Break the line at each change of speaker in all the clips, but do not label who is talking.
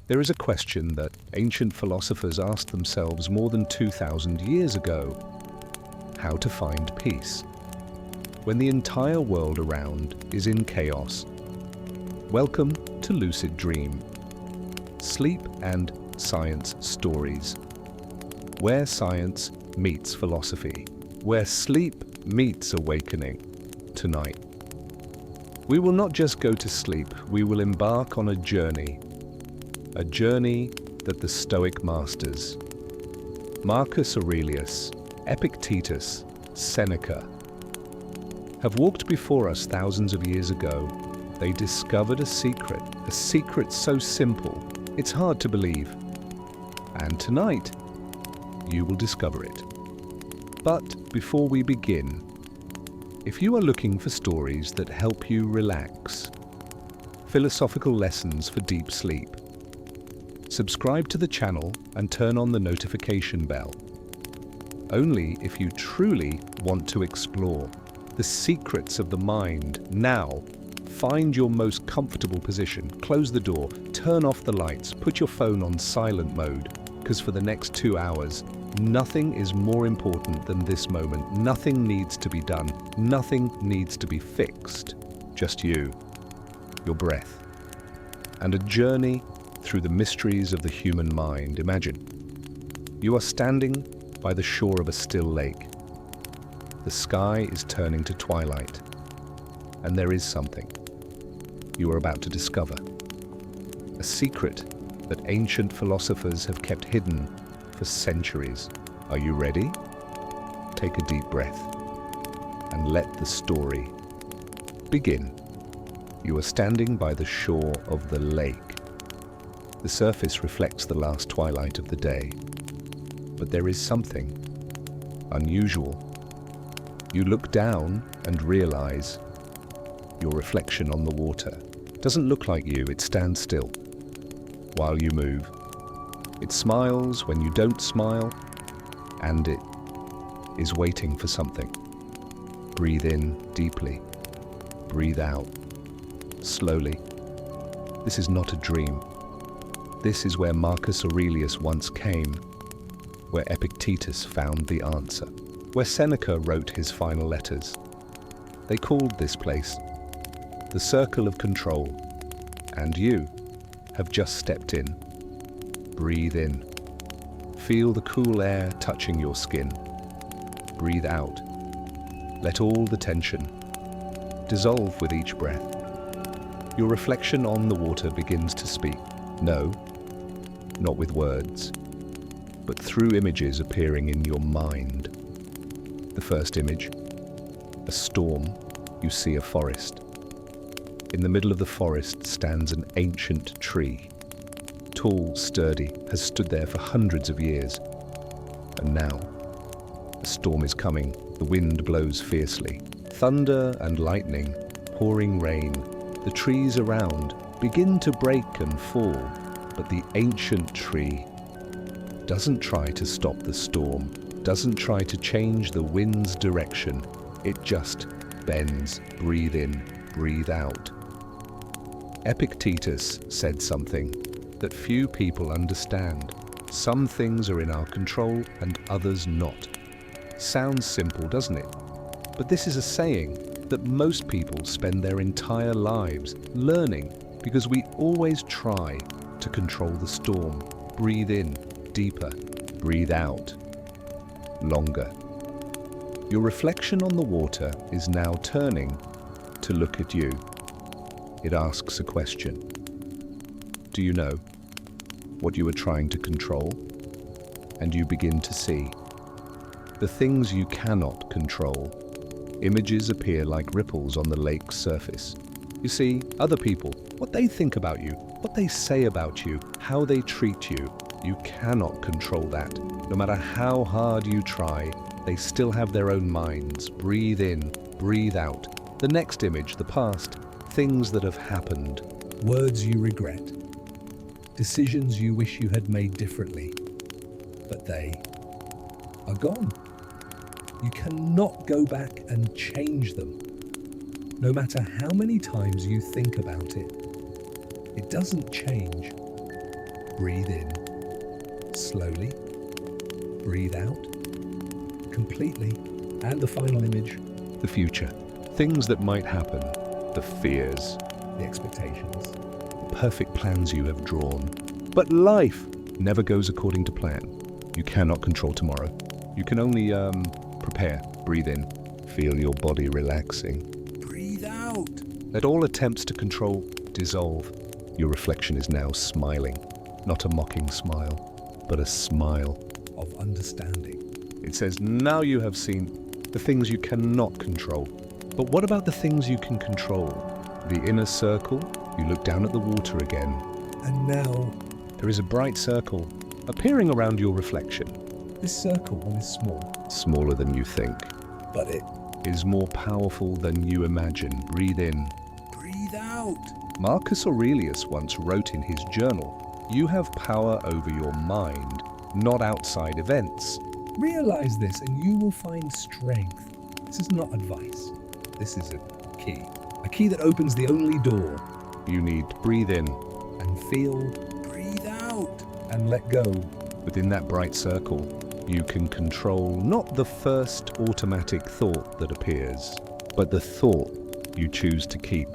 There is a question that ancient philosophers asked themselves more than 2,000 years ago: how to find peace when the entire world around is in chaos. Welcome to Lucid Dream, Sleep and Science Stories, where science meets philosophy, where sleep meets awakening. Tonight, we will not just go to sleep, we will embark on a journey that the Stoic masters, Marcus Aurelius, Epictetus, Seneca, have walked before us thousands of years ago. They discovered a secret so simple, it's hard to believe. And tonight, you will discover it. But before we begin, if you are looking for stories that help you relax, philosophical lessons for deep sleep, subscribe to the channel and turn on the notification bell. Only if you truly want to explore the secrets of the mind. Now, find your most comfortable position, close the door, turn off the lights, put your phone on silent mode, because for the next 2 hours, nothing is more important than this moment. Nothing needs to be done. Nothing needs to be fixed. Just you, your breath, and a journey through the mysteries of the human mind. Imagine you are standing by the shore of a still lake. The sky is turning to twilight, and there is something you are about to discover. A secret that ancient philosophers have kept hidden for centuries. Are you ready? Take a deep breath and let the story begin. You are standing by the shore of the lake. The surface reflects the last twilight of the day, but there is something unusual. You look down and realize your reflection on the water doesn't look like you. It stands still while you move. It smiles when you don't smile, and it is waiting for something. Breathe in deeply. Breathe out slowly. This is not a dream. This is where Marcus Aurelius once came, where Epictetus found the answer, where Seneca wrote his final letters. They called this place the Circle of Control, and you have just stepped in. Breathe in. Feel the cool air touching your skin. Breathe out. Let all the tension dissolve with each breath. Your reflection on the water begins to speak. No, not with words, but through images appearing in your mind. The first image, a storm. You see a forest. In the middle of the forest stands an ancient tree. Tall, sturdy, has stood there for hundreds of years. And now, a storm is coming. The wind blows fiercely. Thunder and lightning, pouring rain. The trees around begin to break and fall, but the ancient tree doesn't try to stop the storm, doesn't try to change the wind's direction. It just bends. Breathe in, breathe out. Epictetus said something that few people understand. Some things are in our control and others not. Sounds simple, doesn't it? But this is a saying that most people spend their entire lives learning, because we always try to control the storm. Breathe in deeper, breathe out longer. Your reflection on the water is now turning to look at you. It asks a question. Do you know what you are trying to control? And you begin to see the things you cannot control. Images appear like ripples on the lake's surface. You see other people, what they think about you, what they say about you, how they treat you. You cannot control that. No matter how hard you try, they still have their own minds. Breathe in, breathe out. The next image, the past, things that have happened. Words you regret. Decisions you wish you had made differently. But they are gone. You cannot go back and change them. No matter how many times you think about it, it doesn't change.
Breathe in. Slowly. Breathe out. Completely. And the final image.
The future. Things that might happen. The fears.
The expectations.
Perfect plans you have drawn. But life never goes according to plan. You cannot control tomorrow. You can only, prepare. Breathe in. Feel your body relaxing.
Breathe out.
Let all attempts to control dissolve. Your reflection is now smiling. Not a mocking smile, but a smile
Of understanding.
It says, now you have seen the things you cannot control. But what about the things you can control? The inner circle, you look down at the water again.
And now,
There is a bright circle appearing around your reflection.
this circle is small,
Smaller than you think.
but it.
Is more powerful than you imagine. Breathe in.
Breathe out.
Marcus Aurelius once wrote in his journal, you have power over your mind, not outside events.
Realize this and you will find strength. This is not advice. This is a key. A key that opens the only door.
You need breathe in.
And feel. Breathe out. And let go.
Within that bright circle, you can control not the first automatic thought that appears, but the thought you choose to keep.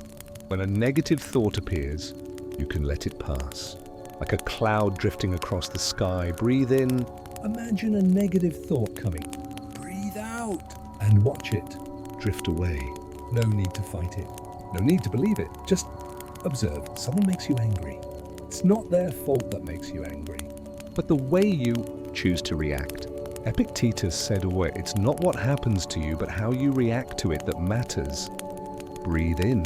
When a negative thought appears, you can let it pass. Like a cloud drifting across the sky, breathe in.
Imagine a negative thought coming. Breathe out. And watch it drift away. No need to fight it. No need to believe it. Just observe. Someone makes you angry. It's not their fault that makes you angry.
But the way you choose to react. Epictetus said, it's not what happens to you, but how you react to it that matters. Breathe in.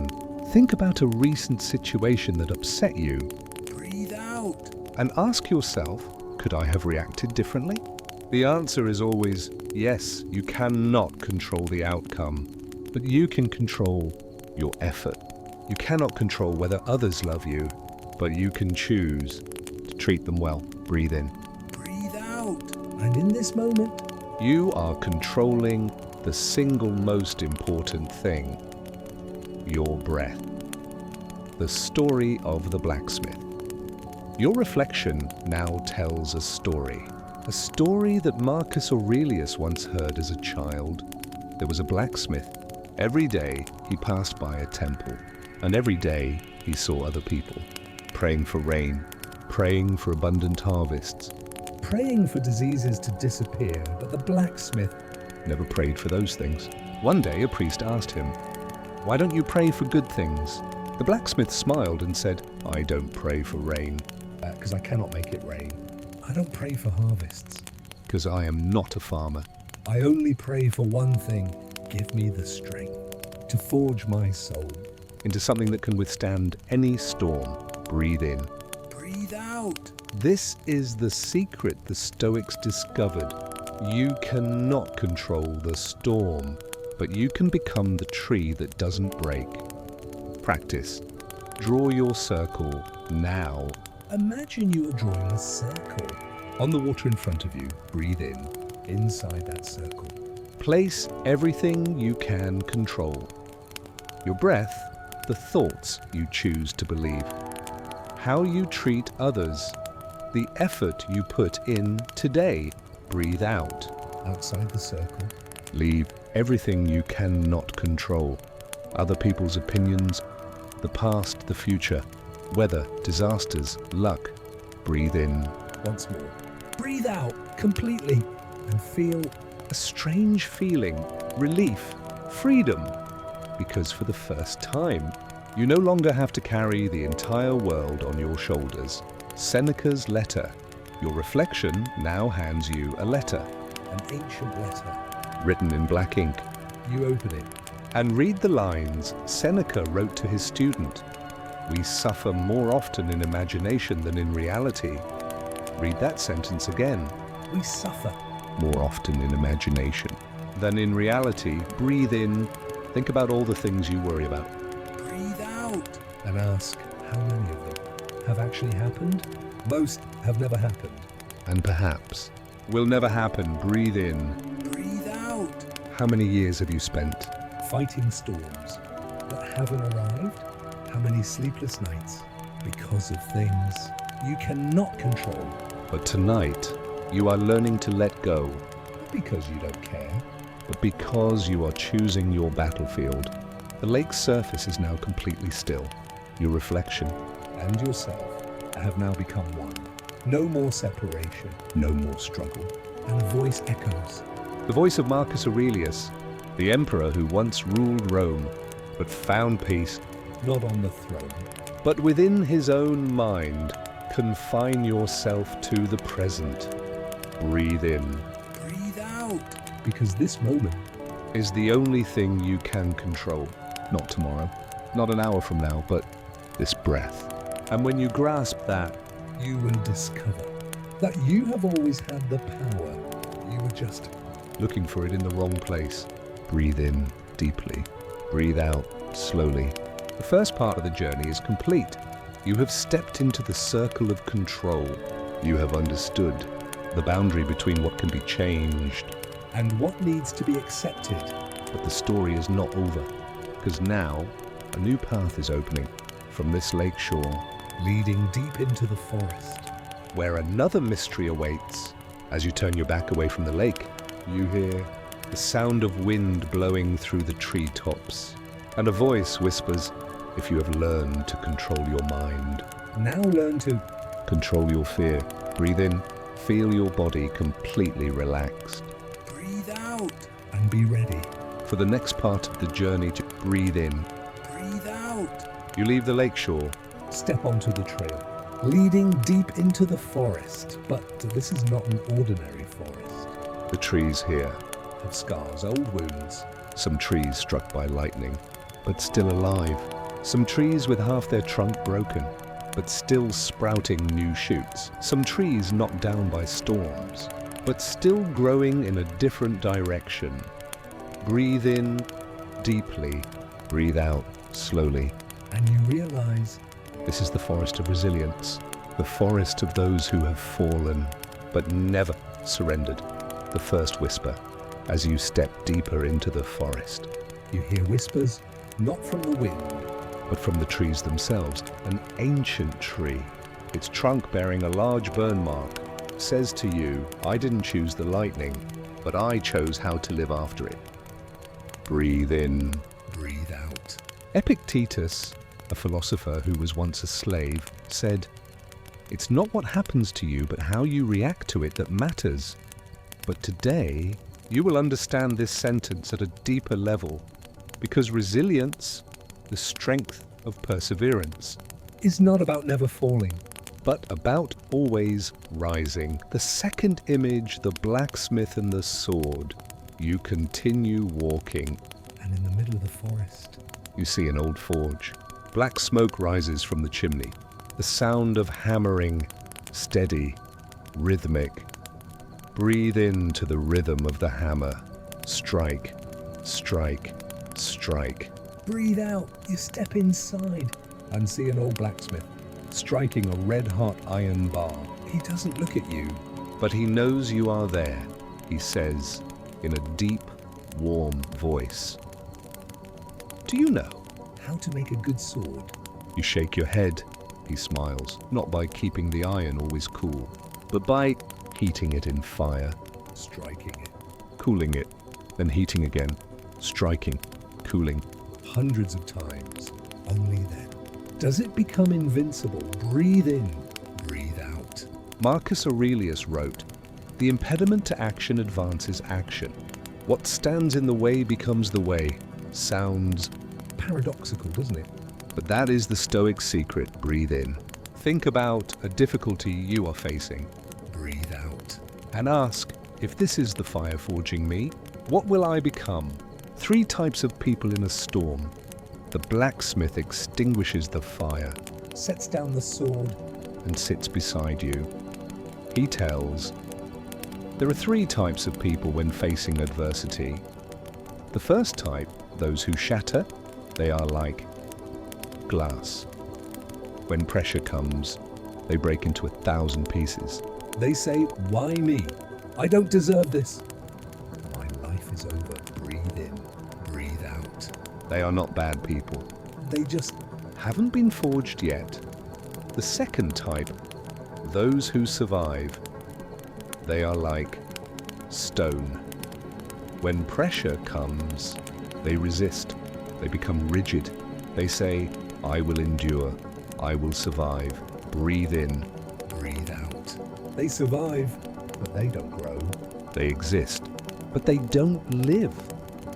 Think about a recent situation that upset you.
Breathe out.
And ask yourself, could I have reacted differently? The answer is always yes. You cannot control the outcome, but you can control your effort. You cannot control whether others love you, but you can choose to treat them well. Breathe in.
Breathe out. And in this moment,
You are controlling the single most important thing, your breath. The story of the blacksmith. Your reflection now tells a story that Marcus Aurelius once heard as a child. There was a blacksmith. Every day he passed by a temple, and every day he saw other people praying for rain, praying for abundant harvests.
praying for diseases to disappear, but the blacksmith.
Never prayed for those things. One day a priest asked him, "Why don't you pray for good things?" The blacksmith smiled and said, "I don't pray for rain,
Because I cannot make it rain. I don't pray for harvests.
because I am not a farmer."
I only pray for one thing. Give me the strength to forge my soul.
Into something that can withstand any storm. Breathe in.
Breathe out.
This is the secret the Stoics discovered. You cannot control the storm, but you can become the tree that doesn't break. Practice. Draw your circle now.
Imagine you are drawing a circle. On the water in front of you, breathe in, inside that circle.
Place everything you can control. Your breath, the thoughts you choose to believe, how you treat others, the effort you put in today. Breathe out.
Outside the circle,
Leave everything you cannot control. Other people's opinions, the past, the future, weather, disasters, luck. Breathe in.
once more. Breathe out completely and feel
A strange feeling, relief, freedom. Because for the first time, you no longer have to carry the entire world on your shoulders. Seneca's letter. Your reflection now hands you a letter,
an ancient letter.
written in black ink.
You open it.
And read the lines Seneca wrote to his student. We suffer more often in imagination than in reality. Read that sentence again.
We suffer.
More often in imagination than in reality. Breathe in. Think about all the things you worry about.
Breathe out. And ask how many of them have actually happened. Most have never happened.
And perhaps will never happen. Breathe in.
Breathe out.
How many years have you spent?
Fighting storms that haven't arrived. How many sleepless nights because of things you cannot control.
But tonight, you are learning to let go,
Not because you don't care.
but because you are choosing your battlefield. The lake's surface is now completely still. Your reflection,
And yourself have now become one. No more separation, no more struggle. And a voice echoes.
the voice of Marcus Aurelius, the emperor who once ruled Rome, but found peace.
Not on the throne.
But within his own mind, confine yourself to the present. Breathe in
Breathe out. Because this moment,
is the only thing you can control. Not tomorrow, not an hour from now, but this breath. And when you grasp that,
you will discover that you have always had the power. You were just
looking for it in the wrong place. Breathe in deeply. Breathe out slowly. The first part of the journey is complete. You have stepped into the circle of control. You have understood the boundary between what can be changed.
and what needs to be accepted.
But the story is not over, because now a new path is opening from this lake shore,
Leading deep into the forest.
where another mystery awaits. As you turn your back away from the lake, you hear the sound of wind blowing through the treetops, and a voice whispers, if you have learned to control your mind,
Now learn to
control your fear. Breathe in, feel your body completely relaxed.
breathe out and be ready.
For the next part of the journey, to breathe in.
Breathe out.
You leave the lakeshore.
Step onto the trail, leading deep into the forest. But this is not an ordinary forest.
The trees here,
Have scars, old wounds.
some trees struck by lightning, but still alive. Some trees with half their trunk broken, but still sprouting new shoots. Some trees knocked down by storms, but still growing in a different direction. Breathe in deeply, breathe out slowly.
And you realize
This is the forest of resilience, the forest of those who have fallen, but never surrendered. The first whisper, as you step deeper into the forest,
you hear whispers, not from the wind,
but from the trees themselves. An ancient tree, its trunk bearing a large burn mark, says to you, I didn't choose the lightning, but I chose how to live after it. Breathe in.
breathe out.
Epictetus, a philosopher who was once a slave, said, it's not what happens to you, but how you react to it that matters. But today, you will understand this sentence at a deeper level, because resilience, the strength of perseverance,
Is not about never falling.
but about always rising. The second image, the blacksmith and the sword. You continue walking.
And in the middle of the forest,
You see an old forge. Black smoke rises from the chimney. The sound of hammering, steady, rhythmic. Breathe into the rhythm of the hammer. Strike, strike, strike.
breathe out. You step inside and see an old blacksmith striking a red-hot iron bar. He doesn't look at you.
But he knows you are there, he says, in a deep, warm voice. Do you know?
How to make a good sword.
You shake your head, he smiles, not by keeping the iron always cool, but by heating it in fire,
Striking it.
cooling it, then heating again, striking, cooling.
Hundreds of times. Only then does it become invincible. Breathe in, breathe out.
Marcus Aurelius wrote, the impediment to action advances action. What stands in the way becomes the way. Sounds,
Paradoxical, doesn't it?
but that is the Stoic secret. Breathe in. Think about a difficulty you are facing
Breathe out.
and ask, if this is the fire forging me, what will I become? 3 types of people in a storm. The blacksmith extinguishes the fire
Sets down the sword.
and sits beside you. He tells, there are 3 types of people when facing adversity. The first type, those who shatter, they are like glass. When pressure comes, they break into 1,000 pieces.
They say, why me? I don't deserve this. My life is over. Breathe in, breathe out.
They are not bad people.
They just
Haven't been forged yet. The second type, those who survive, they are like stone. When pressure comes, they resist. They become rigid. They say, I will endure. I will survive. Breathe in.
Breathe out. They survive, but they don't grow.
They exist, but they don't live.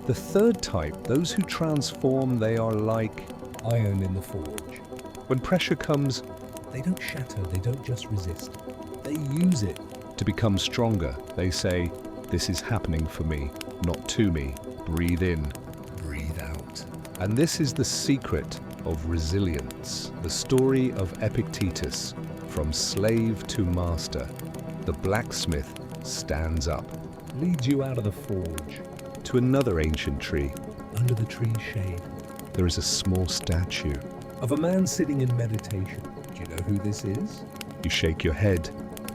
The third type, those who transform, they are like
Iron in the forge.
when pressure comes,
They don't shatter, they don't just resist. They use it.
to become stronger. They say, this is happening for me, not to me. Breathe in.
Breathe out.
And this is the secret of resilience. The story of Epictetus, from slave to master. The blacksmith stands up
Leads you out of the forge.
to another ancient tree.
Under the tree's shade.
There is a small statue.
Of a man sitting in meditation. Do you know who this is?
You shake your head.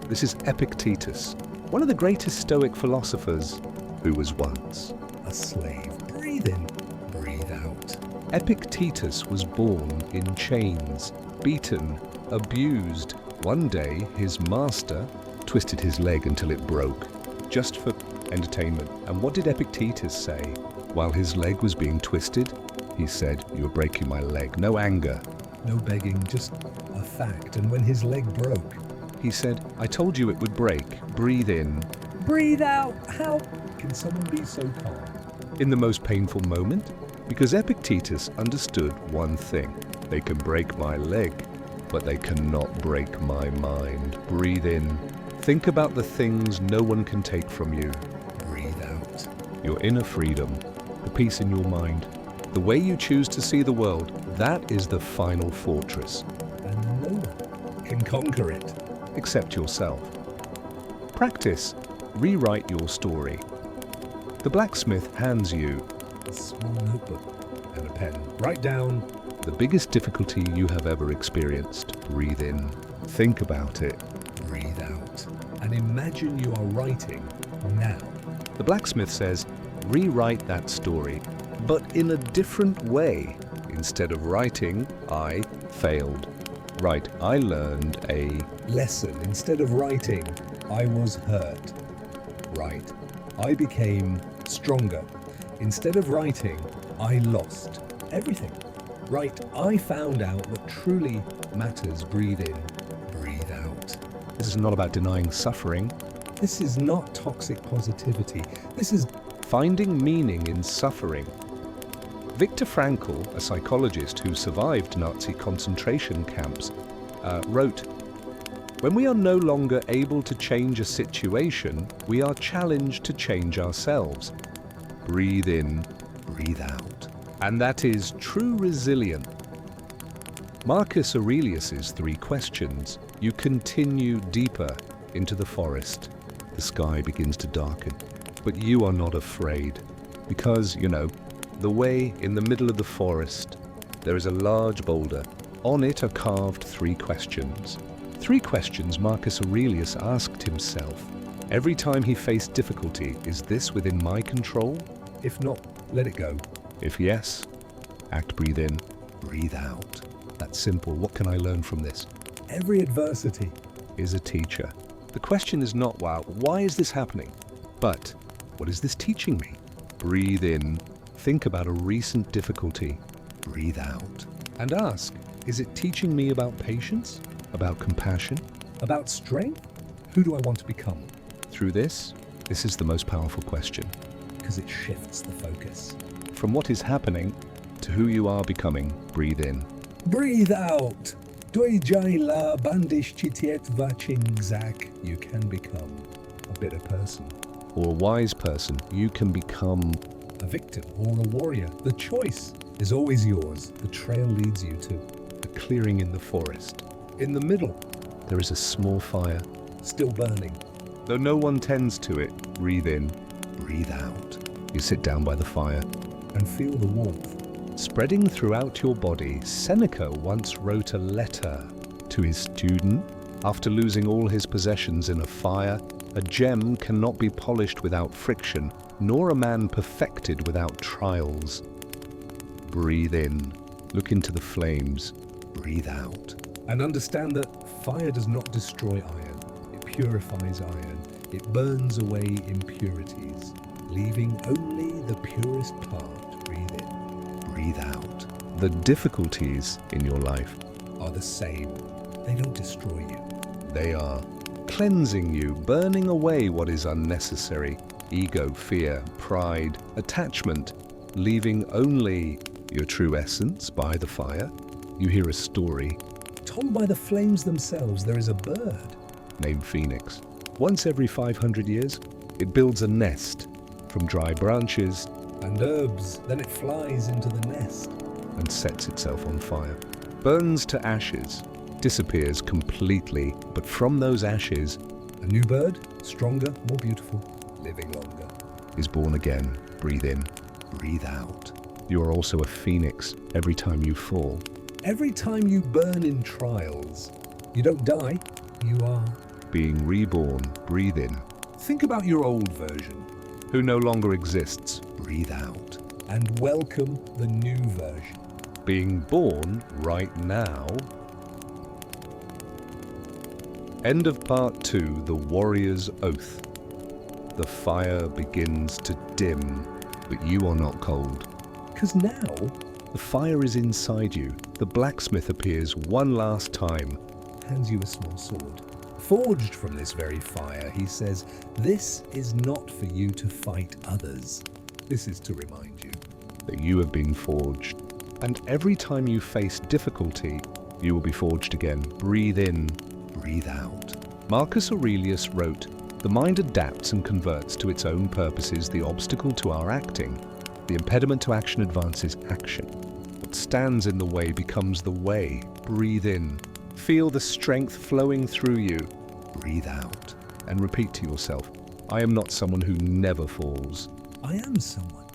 This is Epictetus, one of the greatest Stoic philosophers, who was once
A slave. Breathe in. Breathe out.
Epictetus was born in chains, beaten, abused. One day, his master twisted his leg until it broke, just for entertainment. And what did Epictetus say? While his leg was being twisted, he said, "You're breaking my leg." No anger.
No begging, just a fact. And when his leg broke,
He said, "I told you it would break. Breathe in."
breathe out. How can someone be so calm?
In the most painful moment, because Epictetus understood one thing. They can break my leg, but they cannot break my mind. Breathe in. Think about the things no one can take from you.
Breathe out.
Your inner freedom, the peace in your mind, the way you choose to see the world, that is the final fortress.
And no one can conquer it.
Except yourself. Practice. Rewrite your story. The blacksmith hands you
A small notebook and a pen. Write down.
the biggest difficulty you have ever experienced. Breathe in. Think about it.
Breathe out. And imagine you are writing now.
The blacksmith says, rewrite that story, but in a different way. Instead of writing, I failed. Write, I learned a...
Lesson. Instead of writing, I was hurt. Write. I became stronger. Instead of writing, I lost everything. Write. I found out what truly matters. Breathe in. Breathe out.
This is not about denying suffering.
This is not toxic positivity. This is
Finding meaning in suffering. Viktor Frankl, a psychologist who survived Nazi concentration camps, wrote, "When we are no longer able to change a situation, we are challenged to change ourselves." Breathe in, breathe out. And that is true resilience. Marcus Aurelius's 3 questions. You continue deeper into the forest. The sky begins to darken, but you are not afraid. Because, the way in the middle of the forest, there is a large boulder. On it are carved 3 questions. 3 questions Marcus Aurelius asked himself. Every time he faced difficulty, is this within my control?
if not, let it go.
If yes, act, breathe in, breathe out. That's simple. What can I learn from this?
Every adversity
Is a teacher. The question is not, wow, why is this happening? But, what is this teaching me? Breathe in. Think about a recent difficulty. Breathe out. And ask, is it teaching me about patience? About compassion?
about strength. Who do I want to become?
Through this is the most powerful question.
Because it shifts the focus.
From what is happening to who you are becoming, breathe in.
Breathe out. Doi jai la bandish chitiet vaching zak. You can become a bitter person,
Or a wise person, you can become.
a victim, or a warrior. The choice is always yours. The trail leads you to.
A clearing in the forest.
In the middle,
There is a small fire.
still burning.
Though no one tends to it, breathe in, breathe out. You sit down by the fire.
And feel the warmth.
Spreading throughout your body, Seneca once wrote a letter to his student. After losing all his possessions in a fire, a gem cannot be polished without friction, nor a man perfected without trials. Breathe in, look into the flames, breathe out.
And understand that Fire does not destroy iron. It purifies iron. It burns away impurities, leaving only the purest part. Breathe in, breathe out.
The difficulties in your life
Are the same. They don't destroy you.
they are cleansing you, burning away what is unnecessary, ego, fear, pride, attachment, leaving only your true essence by the fire. You hear a story
Told by the flames themselves, there is a bird.
named Phoenix. Once every 500 years, it builds a nest from dry branches
And herbs, then it flies into the nest.
and sets itself on fire. Burns to ashes, disappears completely, but from those ashes
A new bird, stronger, more beautiful, living longer.
is born again. Breathe in, breathe out. You are also a phoenix every time you fall.
Every time you burn in trials, you don't die, you are.
Being reborn. Breathe in.
Think about your old version.
Who no longer exists.
Breathe out. And welcome the new version.
Being born right now. End of part 2, The Warrior's Oath. The fire begins to dim, but you are not cold.
Because now,
The fire is inside you. The blacksmith appears one last time.
hands you a small sword. Forged from this very fire, he says, this is not for you to fight others. This is to remind you.
That you have been forged. And every time you face difficulty, you will be forged again. Breathe in, breathe out. Marcus Aurelius wrote, "The mind adapts and converts to its own purposes the obstacle to our acting. The impediment to action advances action. What stands in the way becomes the way." Breathe in. Feel the strength flowing through you. Breathe out. And repeat to yourself, I am not someone who never falls,
I am someone.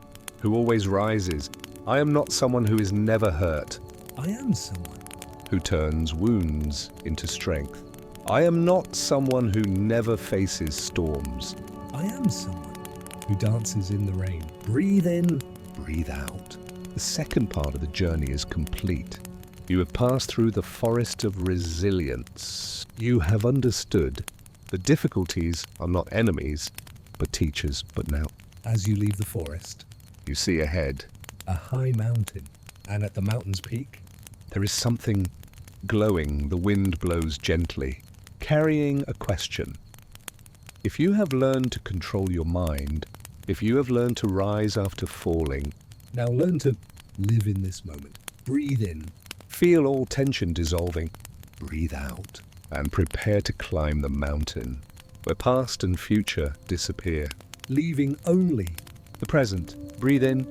who always rises. I am not someone who is never hurt,
I am someone.
who turns wounds into strength. I am not someone who never faces storms.
I am someone who dances in the rain. Breathe in,
Breathe out. The second part of the journey is complete. You have passed through the forest of resilience. You have understood the difficulties are not enemies, but teachers. But now,
as you leave the forest,
you see ahead,
a high mountain, and at the mountain's peak,
there is something glowing. The wind blows gently, carrying a question. If you have learned to control your mind, if you have learned to rise after falling,
now learn to live in this moment. Breathe in,
feel all tension dissolving, breathe out, and prepare to climb the mountain, where past and future disappear.
leaving only
The present, breathe in,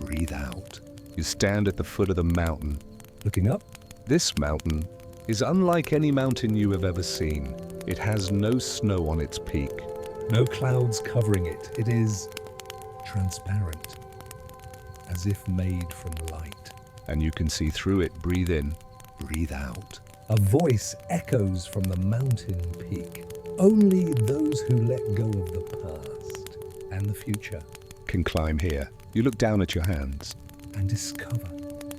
breathe out. You stand at the foot of the mountain.
looking up.
This mountain is unlike any mountain you have ever seen. It has no snow on its peak.
No clouds covering it. It is transparent, as if made from light.
And you can see through it. Breathe in, breathe out.
A voice echoes from the mountain peak. Only those who let go of the past and the future
Can climb here. You look down at your hands.
and discover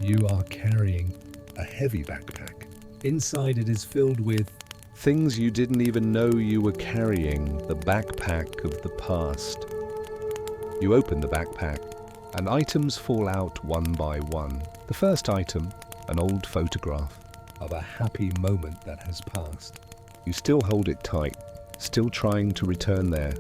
you are carrying a heavy backpack. Inside it is filled with
Things you didn't even know you were carrying, the backpack of the past. You open the backpack, and items fall out one by one. The first item, an old photograph.
of a happy moment that has passed.
You still hold it tight, still trying to return there.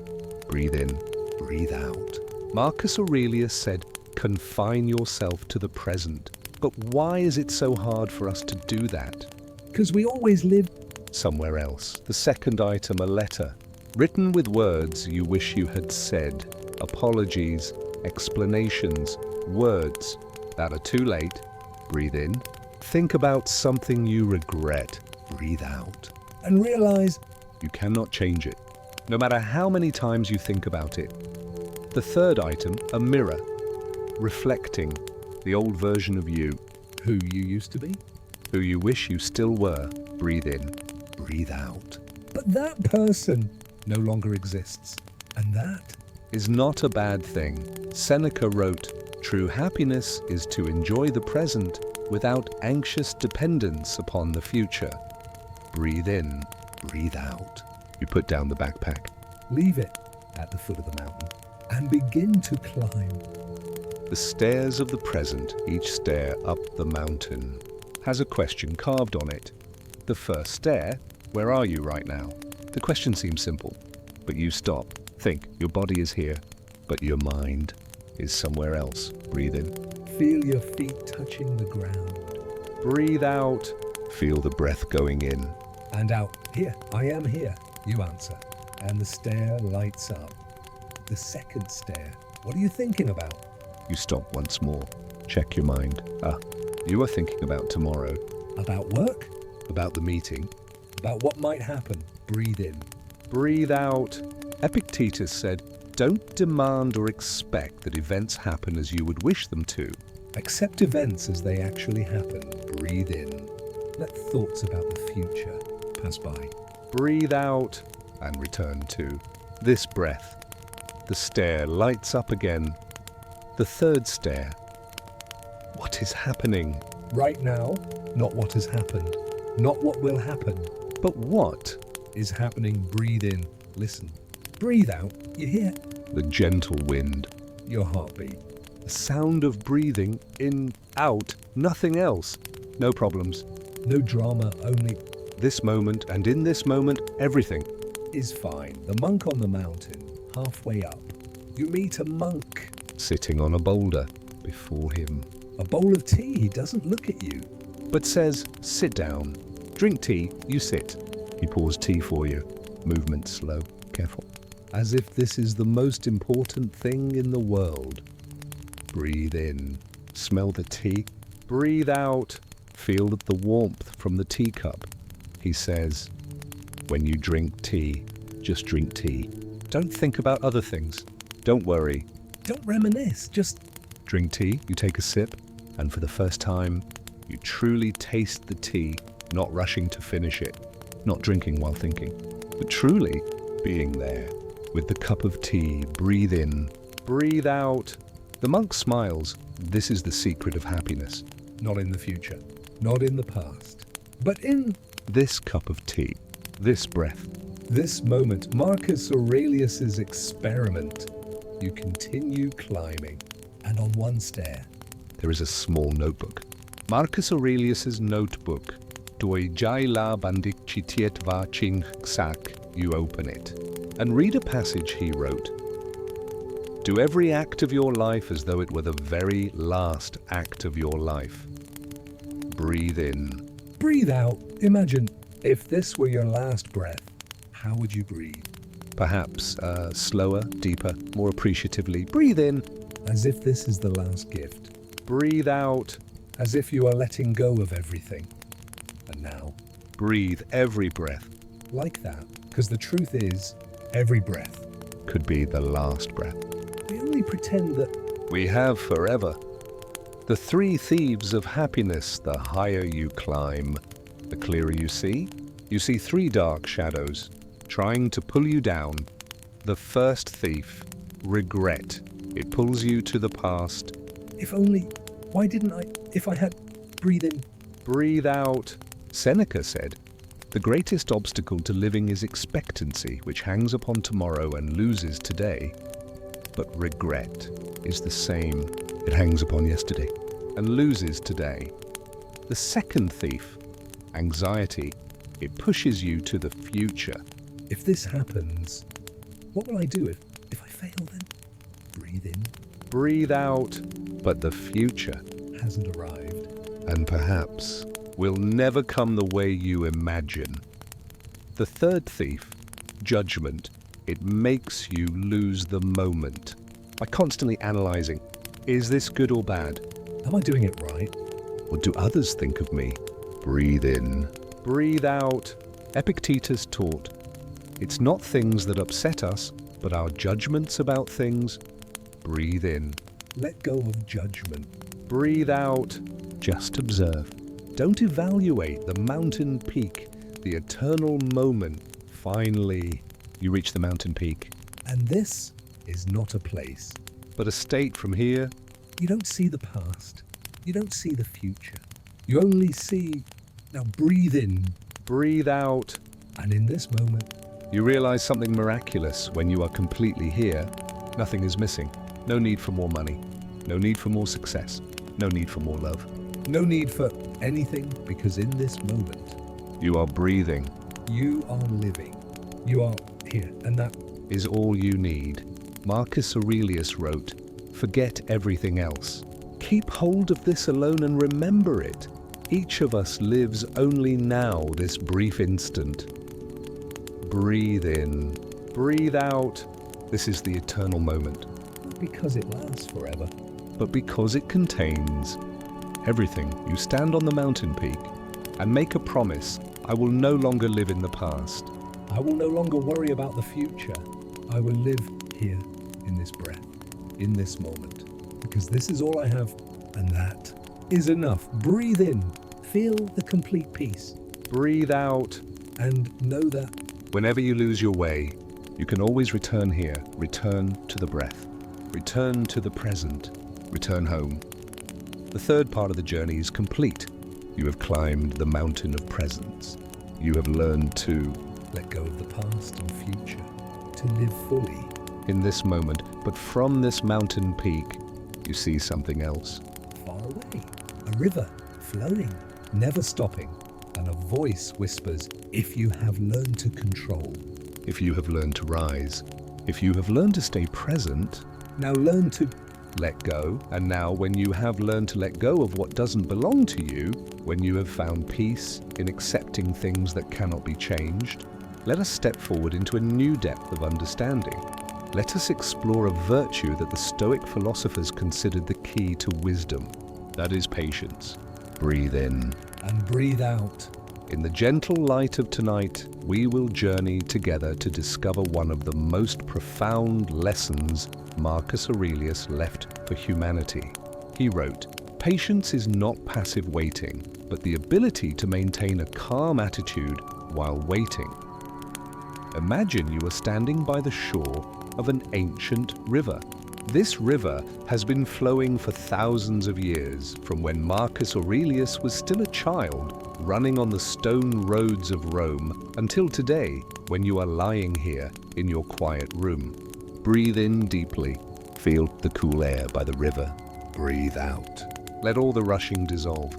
Breathe in, breathe out. Marcus Aurelius said, confine yourself to the present. But why is it so hard for us to do that?
Because we always live
Somewhere else. The second item, a letter, written with words you wish you had said. Apologies, explanations, words that are too late. Breathe in. Think about something you regret. Breathe out.
and realize
You cannot change it, no matter how many times you think about it. The third item, a mirror, reflecting the old version of you,
who you used to be.
who you wish you still were. Breathe in, breathe out.
But that person no longer exists. And that
Is not a bad thing. Seneca wrote, true happiness is to enjoy the present without anxious dependence upon the future. Breathe in, breathe out. You put down the backpack.
Leave it at the foot of the mountain and begin to climb.
The stairs of the present, each stair up the mountain, has a question carved on it. The first stair, where are you right now? The question seems simple, but you stop. Think, your body is here, but your mind is somewhere else. Breathe in.
Feel your feet touching the ground.
Breathe out. Feel the breath going in.
And out. Here, I am here, you answer. And the stair lights up. The second stair. What are you thinking about?
You stop once more. Check your mind. You are thinking about tomorrow.
About work?
About the meeting.
About what might happen. Breathe in.
Breathe out. Epictetus said, don't demand or expect that events happen as you would wish them to.
Accept events as they actually happen. Breathe in. Let thoughts about the future pass by.
Breathe out and return to this breath. The stair lights up again. The third stair. What is happening?
Right now, not what has happened. Not what will happen.
But what
is happening? Breathe in. Listen. Breathe out. You hear?
The gentle wind.
Your heartbeat.
The sound of breathing in, out, nothing else. No problems.
No drama, only
this moment, and in this moment, everything
is fine. The monk on the mountain, halfway up. You meet a monk
sitting on a boulder before him.
A bowl of tea. He doesn't look at you,
but says, sit down. Drink tea, you sit. He pours tea for you. Movement slow, careful. As if this is the most important thing in the world. Breathe in. Smell the tea. Breathe out. Feel the warmth from the teacup. He says, when you drink tea, just drink tea. Don't think about other things. Don't worry.
Don't reminisce. Just
drink tea. You take a sip, and for the first time, you truly taste the tea, not rushing to finish it, not drinking while thinking, but truly being there. With the cup of tea, breathe in, breathe out. The monk smiles. This is the secret of happiness.
Not in the future, not in the past, but in
this cup of tea, this breath.
This moment, Marcus Aurelius's experiment. You continue climbing, and on one stair,
there is a small notebook. Marcus Aurelius's notebook. Doi jaila bandik chitiet va ching ksak. You open it and read a passage he wrote. Do every act of your life as though it were the very last act of your life. Breathe in.
Breathe out. Imagine if this were your last breath, how would you breathe?
Perhaps slower, deeper, more appreciatively. Breathe in.
As if this is the last gift.
Breathe out.
As if you are letting go of everything. And now,
breathe every breath.
Like that, because the truth is, every breath
could be the last breath.
We only pretend that
we have forever. The three thieves of happiness. The higher you climb, the clearer you see. You see three dark shadows trying to pull you down. The first thief, regret. It pulls you to the past.
If only, why didn't I, if I had, breathe in.
Breathe out. Seneca said, the greatest obstacle to living is expectancy, which hangs upon tomorrow and loses today. But regret is the same. It hangs upon yesterday and loses today. The second thief, anxiety, it pushes you to the future.
If this happens, what will I do if I fail then? Breathe in.
Breathe out. But the future
hasn't arrived.
And perhaps will never come the way you imagine. The third thief, judgment, it makes you lose the moment by constantly analyzing, is this good or bad?
Am I doing it right?
What do others think of me? Breathe in, breathe out. Epictetus taught, it's not things that upset us, but our judgments about things. Breathe in.
Let go of judgment.
Breathe out. Just observe. Don't evaluate the mountain peak, the eternal moment. Finally, you reach the mountain peak.
And this is not a place,
but a state from here.
You don't see the past. You don't see the future. You only see, now breathe in,
Breathe out.
And in this moment,
You realize something miraculous when you are completely here. Nothing is missing. No need for more money. No need for more success. No need for more love.
no need for anything, because in this moment,
You are breathing.
you are living. You are here, and that
Is all you need. Marcus Aurelius wrote, "Forget everything else. Keep hold of this alone and remember it. Each of us lives only now, this brief instant." Breathe in. Breathe out. This is the eternal moment,
not because it lasts forever.
but because it contains everything. You stand on the mountain peak and make a promise. I will no longer live in the past.
I will no longer worry about the future. I will live here in this breath, in this moment, because this is all I have, and that is enough. Breathe in, feel the complete peace,
Breathe out.
and know that
Whenever you lose your way, you can always return here. Return to the breath. Return to the present. Return home. The third part of the journey is complete. You have climbed the mountain of presence. You have learned to,
let go of the past and future, to live fully.
in this moment, but from this mountain peak, you see something else.
Far away, a river flowing, never stopping, and a voice whispers, if you have learned to control,
If you have learned to rise, if you have learned to stay present,
now learn to
let go. And now, when you have learned to let go of what doesn't belong to you, when you have found peace in accepting things that cannot be changed, let us step forward into a new depth of understanding. Let us explore a virtue that the Stoic philosophers considered the key to wisdom. That is patience. Breathe in.
and breathe out.
In the gentle light of tonight, we will journey together to discover one of the most profound lessons Marcus Aurelius left for humanity. He wrote, "Patience is not passive waiting, but the ability to maintain a calm attitude while waiting." Imagine you are standing by the shore of an ancient river. This river has been flowing for thousands of years, from when Marcus Aurelius was still a child, running on the stone roads of Rome, until today, when you are lying here in your quiet room. Breathe in deeply. Feel the cool air by the river. Breathe out. Let all the rushing dissolve.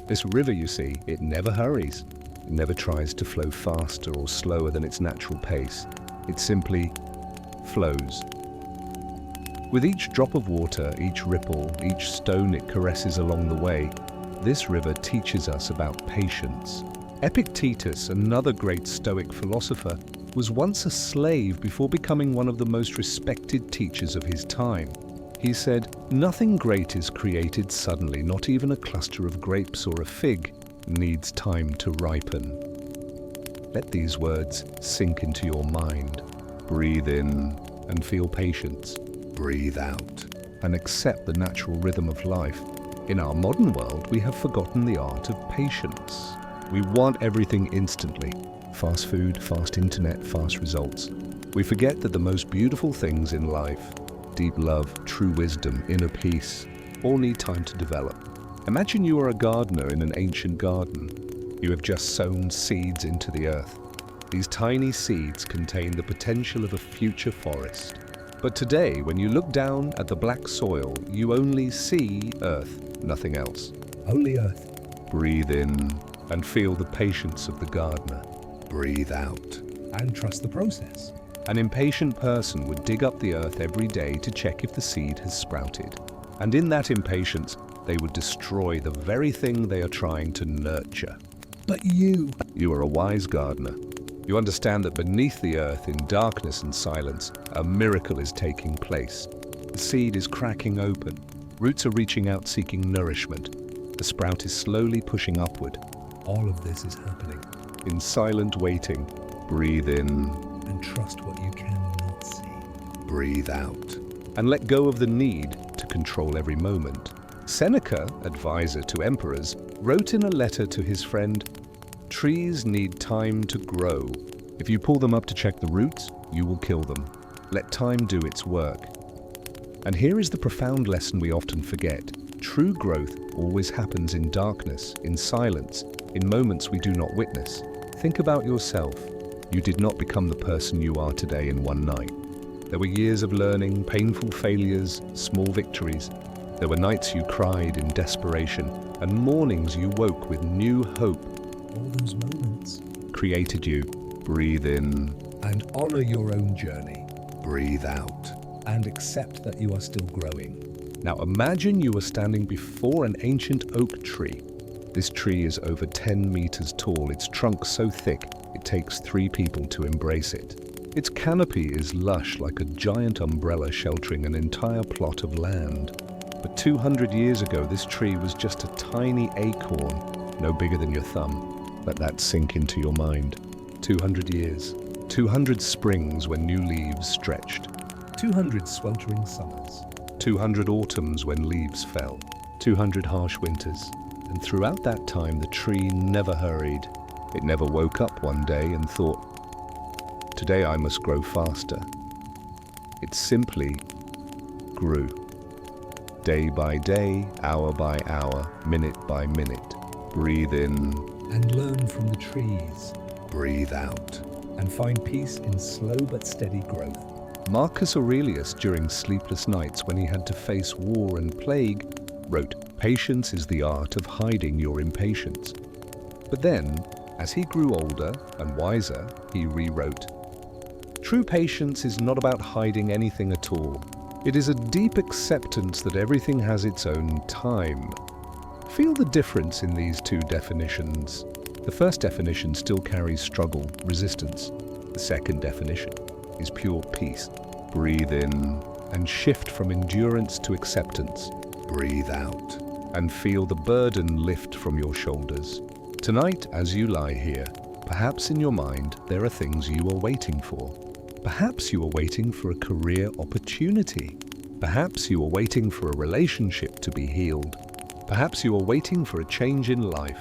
This river, you see, it never hurries. It never tries to flow faster or slower than its natural pace. It simply flows. With each drop of water, each ripple, each stone it caresses along the way, this river teaches us about patience. Epictetus, another great Stoic philosopher, was once a slave before becoming one of the most respected teachers of his time. He said, "Nothing great is created suddenly, not even a cluster of grapes or a fig needs time to ripen." Let these words sink into your mind. Breathe in and feel patience. Breathe out and accept the natural rhythm of life. In our modern world, we have forgotten the art of patience. We want everything instantly. Fast food, fast internet, fast results. We forget that the most beautiful things in life, deep love, true wisdom, inner peace, all need time to develop. Imagine you are a gardener in an ancient garden. You have just sown seeds into the earth. These tiny seeds contain the potential of a future forest. But today, when you look down at the black soil, you only see earth, nothing else.
Only earth.
Breathe in and feel the patience of the gardener. Breathe out.
And trust the process.
An impatient person would dig up the earth every day to check if the seed has sprouted. And in that impatience, they would destroy the very thing they are trying to nurture.
But you
are a wise gardener. You understand that beneath the earth, in darkness and silence, a miracle is taking place. The seed is cracking open. Roots are reaching out seeking nourishment. The sprout is slowly pushing upward.
all of this is happening.
In silent waiting, breathe in.
And trust what you cannot see.
Breathe out. And let go of the need to control every moment. Seneca, advisor to emperors, wrote in a letter to his friend, "Trees need time to grow. If you pull them up to check the roots, you will kill them. Let time do its work." And here is the profound lesson we often forget. True growth always happens in darkness, in silence, in moments we do not witness. Think about yourself. You did not become the person you are today in one night. There were years of learning, painful failures, small victories. There were nights you cried in desperation, and mornings you woke with new hope.
All those moments.
Created you. Breathe in.
And honor your own journey. Breathe out. And accept that you are still growing.
Now imagine you are standing before an ancient oak tree. This tree is over 10 meters tall, its trunk so thick it takes 3 people to embrace it. Its canopy is lush like a giant umbrella sheltering an entire plot of land. But 200 years ago this tree was just a tiny acorn, no bigger than your thumb. Let that sink into your mind. 200 years. 200 springs when new leaves stretched.
200 sweltering summers.
200 autumns when leaves fell. 200 harsh winters. And throughout that time, the tree never hurried. It never woke up one day and thought, today I must grow faster. It simply grew. Day by day, hour by hour, minute by minute. Breathe in.
And learn from the trees.
Breathe out.
And find peace in slow but steady growth.
Marcus Aurelius, during sleepless nights when he had to face war and plague, wrote, "Patience is the art of hiding your impatience." But then, as he grew older and wiser, he rewrote, "True patience is not about hiding anything at all. It is a deep acceptance that everything has its own time." Feel the difference in these two definitions. The first definition still carries struggle, resistance. The second definition is pure peace. Breathe in and shift from endurance to acceptance. Breathe out and feel the burden lift from your shoulders. Tonight, as you lie here, perhaps in your mind there are things you are waiting for. Perhaps you are waiting for a career opportunity. Perhaps you are waiting for a relationship to be healed. Perhaps you are waiting for a change in life.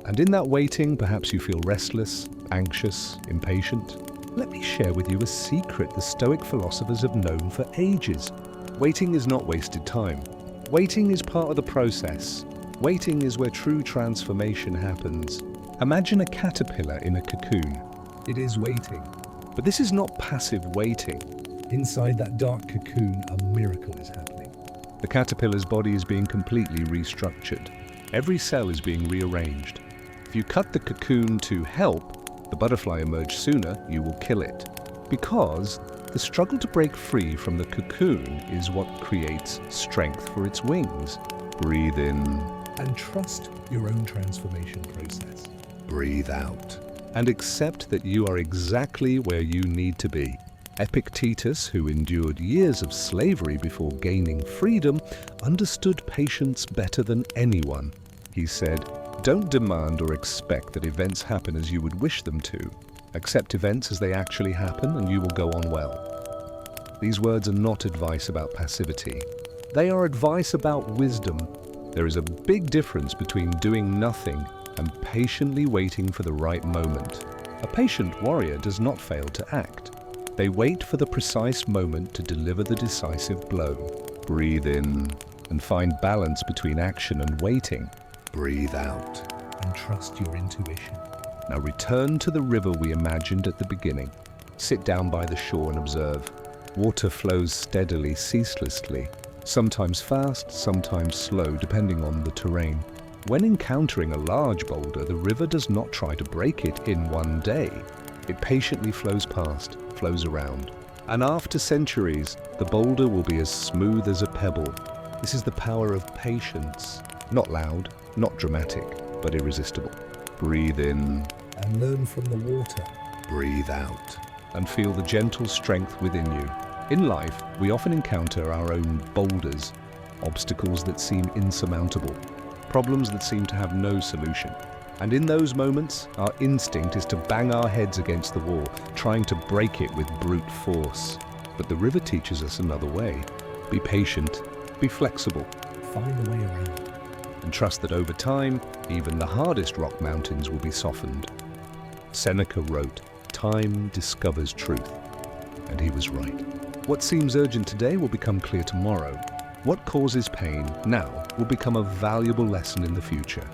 And in that waiting, perhaps you feel restless, anxious, impatient. Let me share with you a secret the Stoic philosophers have known for ages. Waiting is not wasted time. Waiting is part of the process. Waiting is where true transformation happens. Imagine a caterpillar in a cocoon.
It is waiting.
But this is not passive waiting.
Inside that dark cocoon, a miracle is happening.
The caterpillar's body is being completely restructured. Every cell is being rearranged. If you cut the cocoon to help the butterfly emerge sooner, you will kill it. Because the struggle to break free from the cocoon is what creates strength for its wings. Breathe in.
And trust your own transformation process.
Breathe out. And accept that you are exactly where you need to be. Epictetus, who endured years of slavery before gaining freedom, understood patience better than anyone. He said, "Don't demand or expect that events happen as you would wish them to. Accept events as they actually happen and you will go on well." These words are not advice about passivity. They are advice about wisdom. There is a big difference between doing nothing and patiently waiting for the right moment. A patient warrior does not fail to act. They wait for the precise moment to deliver the decisive blow. Breathe in and find balance between action and waiting. Breathe out.
And trust your intuition.
Now return to the river we imagined at the beginning. Sit down by the shore and observe. Water flows steadily, ceaselessly, sometimes fast, sometimes slow, depending on the terrain. When encountering a large boulder, the river does not try to break it in one day. It patiently flows past, flows around. And after centuries, the boulder will be as smooth as a pebble. This is the power of patience. Not loud, not dramatic, but irresistible. Breathe in.
And learn from the water.
Breathe out. And feel the gentle strength within you. In life, we often encounter our own boulders, obstacles that seem insurmountable, problems that seem to have no solution. And in those moments, our instinct is to bang our heads against the wall, trying to break it with brute force. But the river teaches us another way. Be patient, be flexible.
Find a way around.
And trust that over time, even the hardest rock mountains will be softened. Seneca wrote, "Time discovers truth." And he was right. What seems urgent today will become clear tomorrow. What causes pain now will become a valuable lesson in the future.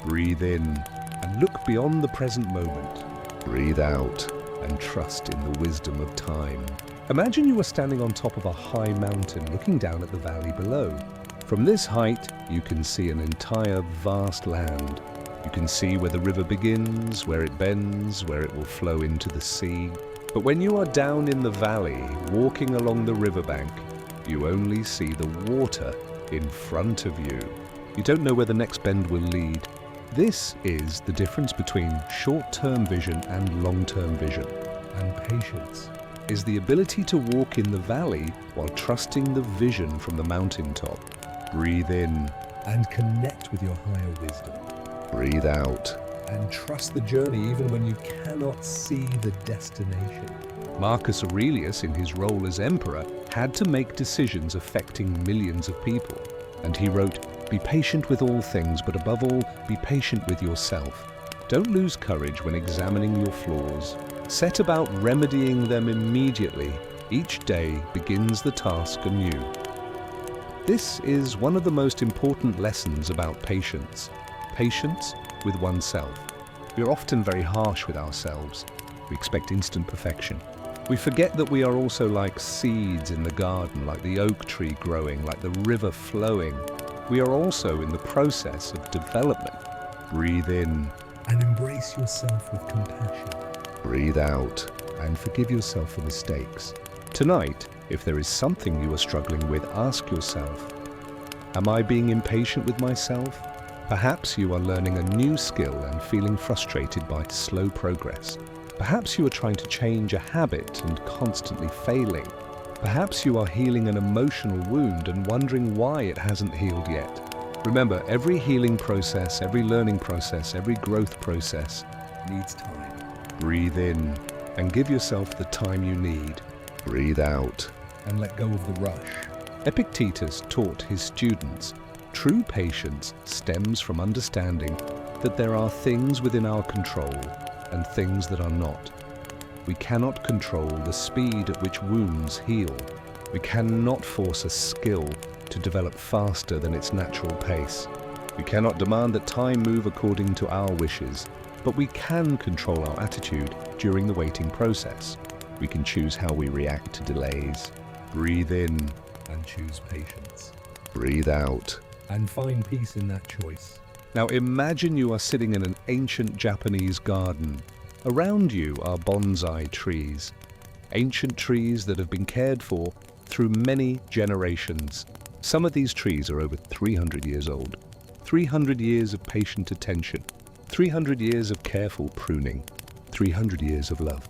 Breathe in and look beyond the present moment. Breathe out and trust in the wisdom of time. Imagine you are standing on top of a high mountain looking down at the valley below. From this height, you can see an entire vast land. You can see where the river begins, where it bends, where it will flow into the sea. But when you are down in the valley, walking along the riverbank, you only see the water in front of you. You don't know where the next bend will lead. This is the difference between short-term vision and long-term vision.
And patience
Is the ability to walk in the valley while trusting the vision from the mountaintop. Breathe in.
and connect with your higher wisdom.
Breathe out.
And trust the journey even when you cannot see the destination.
Marcus Aurelius, in his role as emperor, had to make decisions affecting millions of people. And he wrote, "Be patient with all things, but above all, be patient with yourself. Don't lose courage when examining your flaws. Set about remedying them immediately. Each day begins the task anew." This is one of the most important lessons about patience. Patience with oneself. We are often very harsh with ourselves. We expect instant perfection. We forget that we are also like seeds in the garden, like the oak tree growing, like the river flowing. We are also in the process of development. Breathe in.
And embrace yourself with compassion.
Breathe out and forgive yourself for mistakes. Tonight, if there is something you are struggling with, ask yourself, am I being impatient with myself? Perhaps you are learning a new skill and feeling frustrated by slow progress. Perhaps you are trying to change a habit and constantly failing. Perhaps you are healing an emotional wound and wondering why it hasn't healed yet. Remember, every healing process, every learning process, every growth process
Needs time.
Breathe in and give yourself the time you need. Breathe out.
And let go of the rush.
Epictetus taught his students, true patience stems from understanding that there are things within our control and things that are not. We cannot control the speed at which wounds heal. We cannot force a skill to develop faster than its natural pace. We cannot demand that time move according to our wishes, but we can control our attitude during the waiting process. We can choose how we react to delays. Breathe in.
And choose patience.
Breathe out.
And find peace in that choice.
Now imagine you are sitting in an ancient Japanese garden. Around you are bonsai trees. Ancient trees that have been cared for through many generations. Some of these trees are over 300 years old. 300 years of patient attention. 300 years of careful pruning. 300 years of love.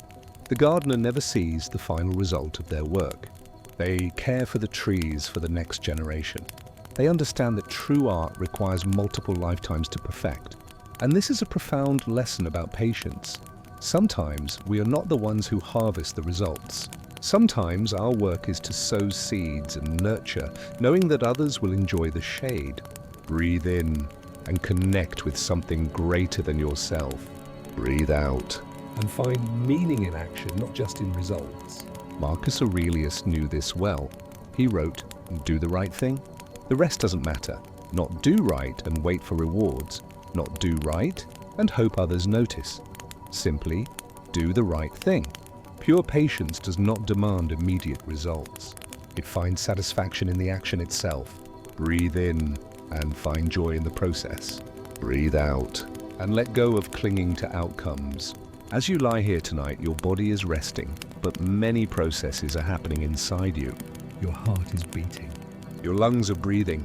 The gardener never sees the final result of their work. They care for the trees for the next generation. They understand that true art requires multiple lifetimes to perfect. And this is a profound lesson about patience. Sometimes we are not the ones who harvest the results. Sometimes our work is to sow seeds and nurture, knowing that others will enjoy the shade. Breathe in and connect with something greater than yourself. Breathe out.
And find meaning in action, not just in results.
Marcus Aurelius knew this well. He wrote, "Do the right thing. The rest doesn't matter. Not do right and wait for rewards. Not do right and hope others notice. Simply do the right thing." Pure patience does not demand immediate results. It finds satisfaction in the action itself. Breathe in and find joy in the process. Breathe out and let go of clinging to outcomes. As you lie here tonight, your body is resting, but many processes are happening inside you.
Your heart is beating.
Your lungs are breathing.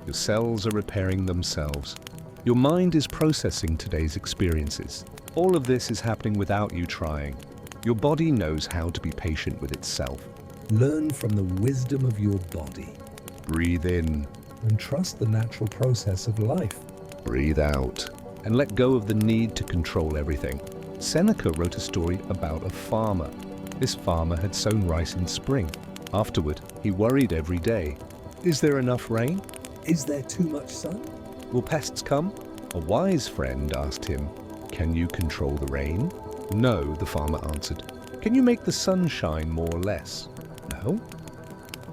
Your cells are repairing themselves. Your mind is processing today's experiences. All of this is happening without you trying. Your body knows how to be patient with itself.
Learn from the wisdom of your body.
Breathe in.
And trust the natural process of life.
Breathe out. And let go of the need to control everything. Seneca wrote a story about a farmer. This farmer had sown rice in spring. Afterward, he worried every day. Is there enough rain?
Is there too much sun?
Will pests come? A wise friend asked him, "Can you control the rain?" "No," the farmer answered. "Can you make the sun shine more or less?" "No."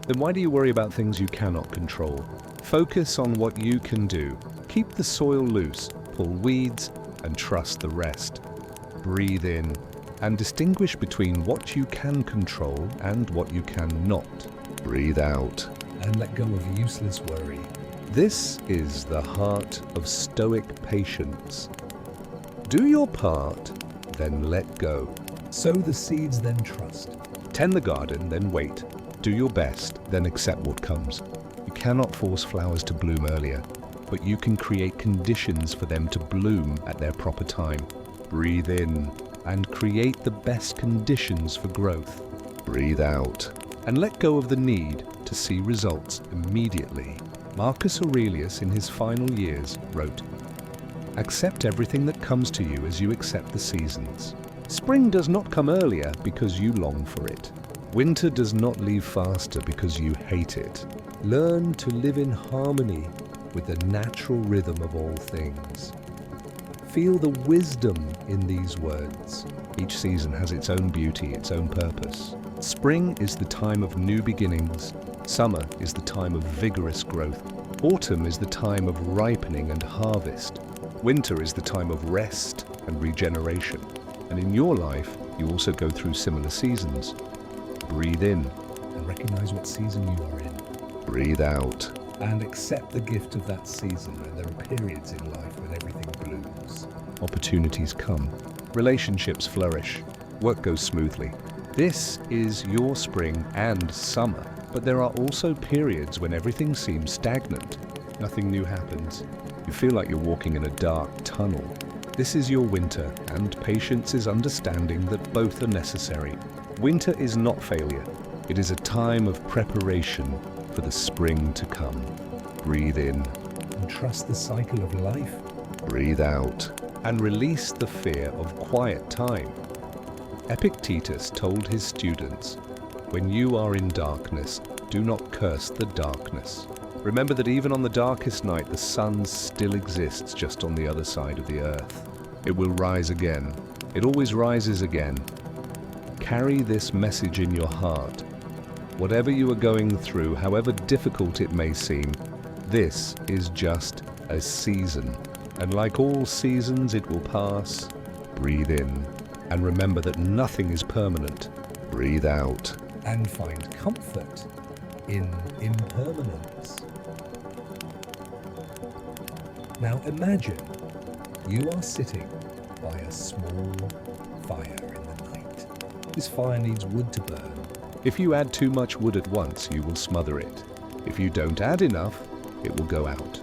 "Then why do you worry about things you cannot control? Focus on what you can do. Keep the soil loose, pull weeds, and trust the rest." Breathe in and distinguish between what you can control and what you cannot. Breathe out
and let go of useless worry.
This is the heart of Stoic patience. Do your part, then let go.
Sow the seeds, then trust.
Tend the garden, then wait. Do your best, then accept what comes. You cannot force flowers to bloom earlier, but you can create conditions for them to bloom at their proper time. Breathe in and create the best conditions for growth. Breathe out and let go of the need to see results immediately. Marcus Aurelius, in his final years, wrote, "Accept everything that comes to you as you accept the seasons. Spring does not come earlier because you long for it. Winter does not leave faster because you hate it. Learn to live in harmony with the natural rhythm of all things." Feel the wisdom in these words. Each season has its own beauty, its own purpose. Spring is the time of new beginnings. Summer is the time of vigorous growth. Autumn is the time of ripening and harvest. Winter is the time of rest and regeneration. And in your life, you also go through similar seasons. Breathe in
and recognize what season you are in.
Breathe out
and accept the gift of that season. And there are periods in life when everything blooms.
Opportunities come. Relationships flourish. Work goes smoothly. This is your spring and summer. But there are also periods when everything seems stagnant. Nothing new happens. You feel like you're walking in a dark tunnel. This is your winter, and patience is understanding that both are necessary. Winter is not failure. It is a time of preparation for the spring to come. Breathe in
and trust the cycle of life.
Breathe out and release the fear of quiet time. Epictetus told his students, "When you are in darkness, do not curse the darkness. Remember that even on the darkest night, the sun still exists just on the other side of the earth. It will rise again. It always rises again." Carry this message in your heart. Whatever you are going through, however difficult it may seem, this is just a season. And like all seasons, it will pass. Breathe in and remember that nothing is permanent. Breathe out
and find comfort in impermanence. Now imagine you are sitting by a small fire in the night. This fire needs wood to burn.
If you add too much wood at once, you will smother it. If you don't add enough, it will go out.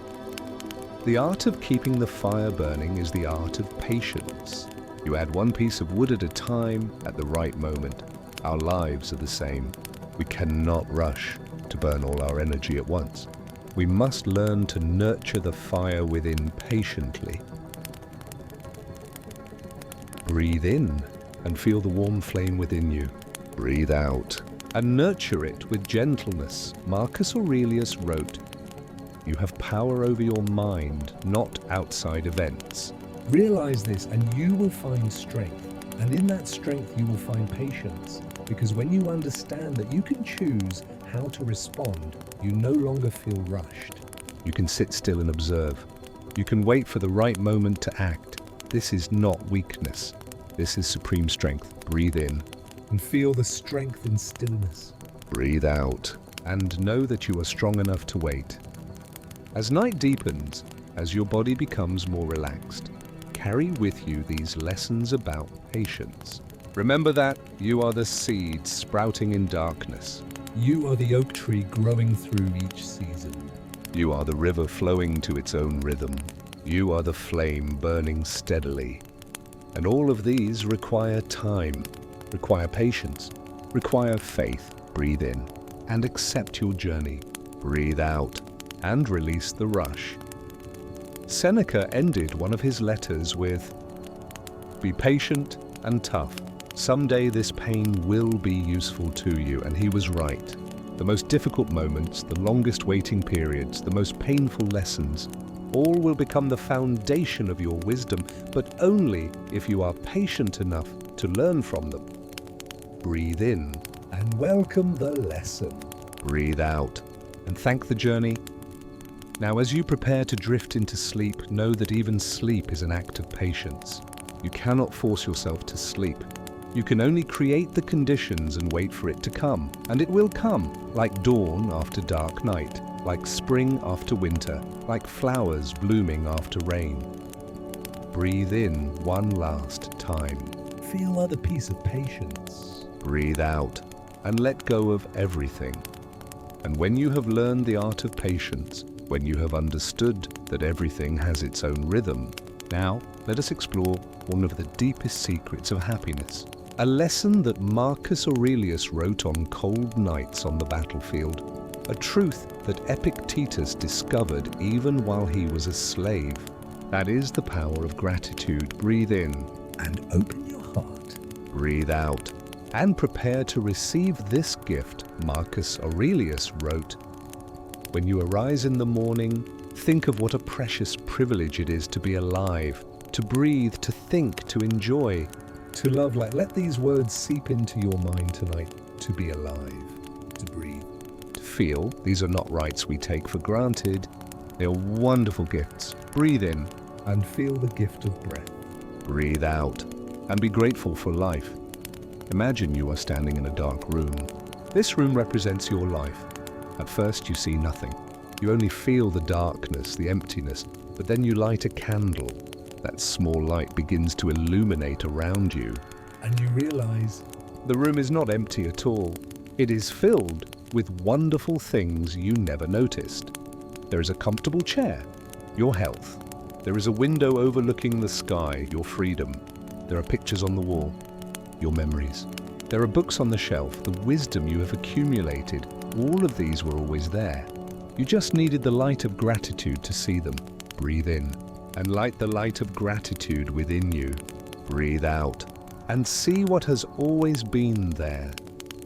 The art of keeping the fire burning is the art of patience. You add one piece of wood at a time at the right moment. Our lives are the same. We cannot rush to burn all our energy at once. We must learn to nurture the fire within patiently. Breathe in and feel the warm flame within you. Breathe out and nurture it with gentleness. Marcus Aurelius wrote, "You have power over your mind, not outside events."
Realize this and you will find strength. And in that strength you will find patience. Because when you understand that you can choose how to respond, you no longer feel rushed.
You can sit still and observe. You can wait for the right moment to act. This is not weakness. This is supreme strength. Breathe in
and feel the strength in stillness.
Breathe out and know that you are strong enough to wait. As night deepens, as your body becomes more relaxed, carry with you these lessons about patience. Remember that you are the seed sprouting in darkness.
You are the oak tree growing through each season.
You are the river flowing to its own rhythm. You are the flame burning steadily. And all of these require time, require patience, require faith. Breathe in and accept your journey. Breathe out and release the rush. Seneca ended one of his letters with, "Be patient and tough. Someday this pain will be useful to you," and he was right. The most difficult moments, the longest waiting periods, the most painful lessons, all will become the foundation of your wisdom, but only if you are patient enough to learn from them. Breathe in
and welcome the lesson.
Breathe out and thank the journey. Now, as you prepare to drift into sleep, know that even sleep is an act of patience. You cannot force yourself to sleep. You can only create the conditions and wait for it to come. And it will come, like dawn after dark night, like spring after winter, like flowers blooming after rain. Breathe in one last time.
Feel other piece of patience.
Breathe out and let go of everything. And when you have learned the art of patience, when you have understood that everything has its own rhythm, now let us explore one of the deepest secrets of happiness. A lesson that Marcus Aurelius wrote on cold nights on the battlefield. A truth that Epictetus discovered even while he was a slave. That is the power of gratitude. Breathe in
And open your heart.
breathe out, and prepare to receive this gift. Marcus Aurelius wrote, "When you arise in the morning, think of what a precious privilege it is to be alive, to breathe, to think, to enjoy,
To love, let these words seep into your mind tonight. To be alive, to breathe.
to feel." These are not rights we take for granted. They are wonderful gifts. Breathe in,
And feel the gift of breath.
breathe out, and be grateful for life. Imagine you are standing in a dark room. This room represents your life. At first you see nothing. You only feel the darkness, the emptiness, but then you light a candle. That small light begins to illuminate around you.
And you realize
The room is not empty at all. It is filled with wonderful things you never noticed. There is a comfortable chair, your health. There is a window overlooking the sky, your freedom. There are pictures on the wall, your memories. There are books on the shelf, the wisdom you have accumulated. All of these were always there. You just needed the light of gratitude to see them. Breathe in and light the light of gratitude within you. Breathe out and see what has always been there.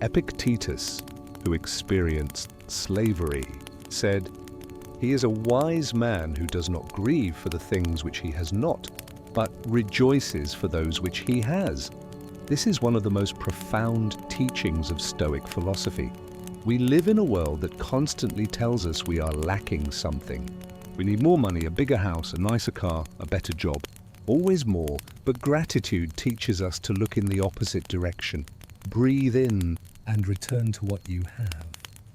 Epictetus, who experienced slavery, said, "He is a wise man who does not grieve for the things which he has not, but rejoices for those which he has." This is one of the most profound teachings of Stoic philosophy. We live in a world that constantly tells us we are lacking something. We need more money, a bigger house, a nicer car, a better job. Always more, but gratitude teaches us to look in the opposite direction. Breathe in
and return to what you have.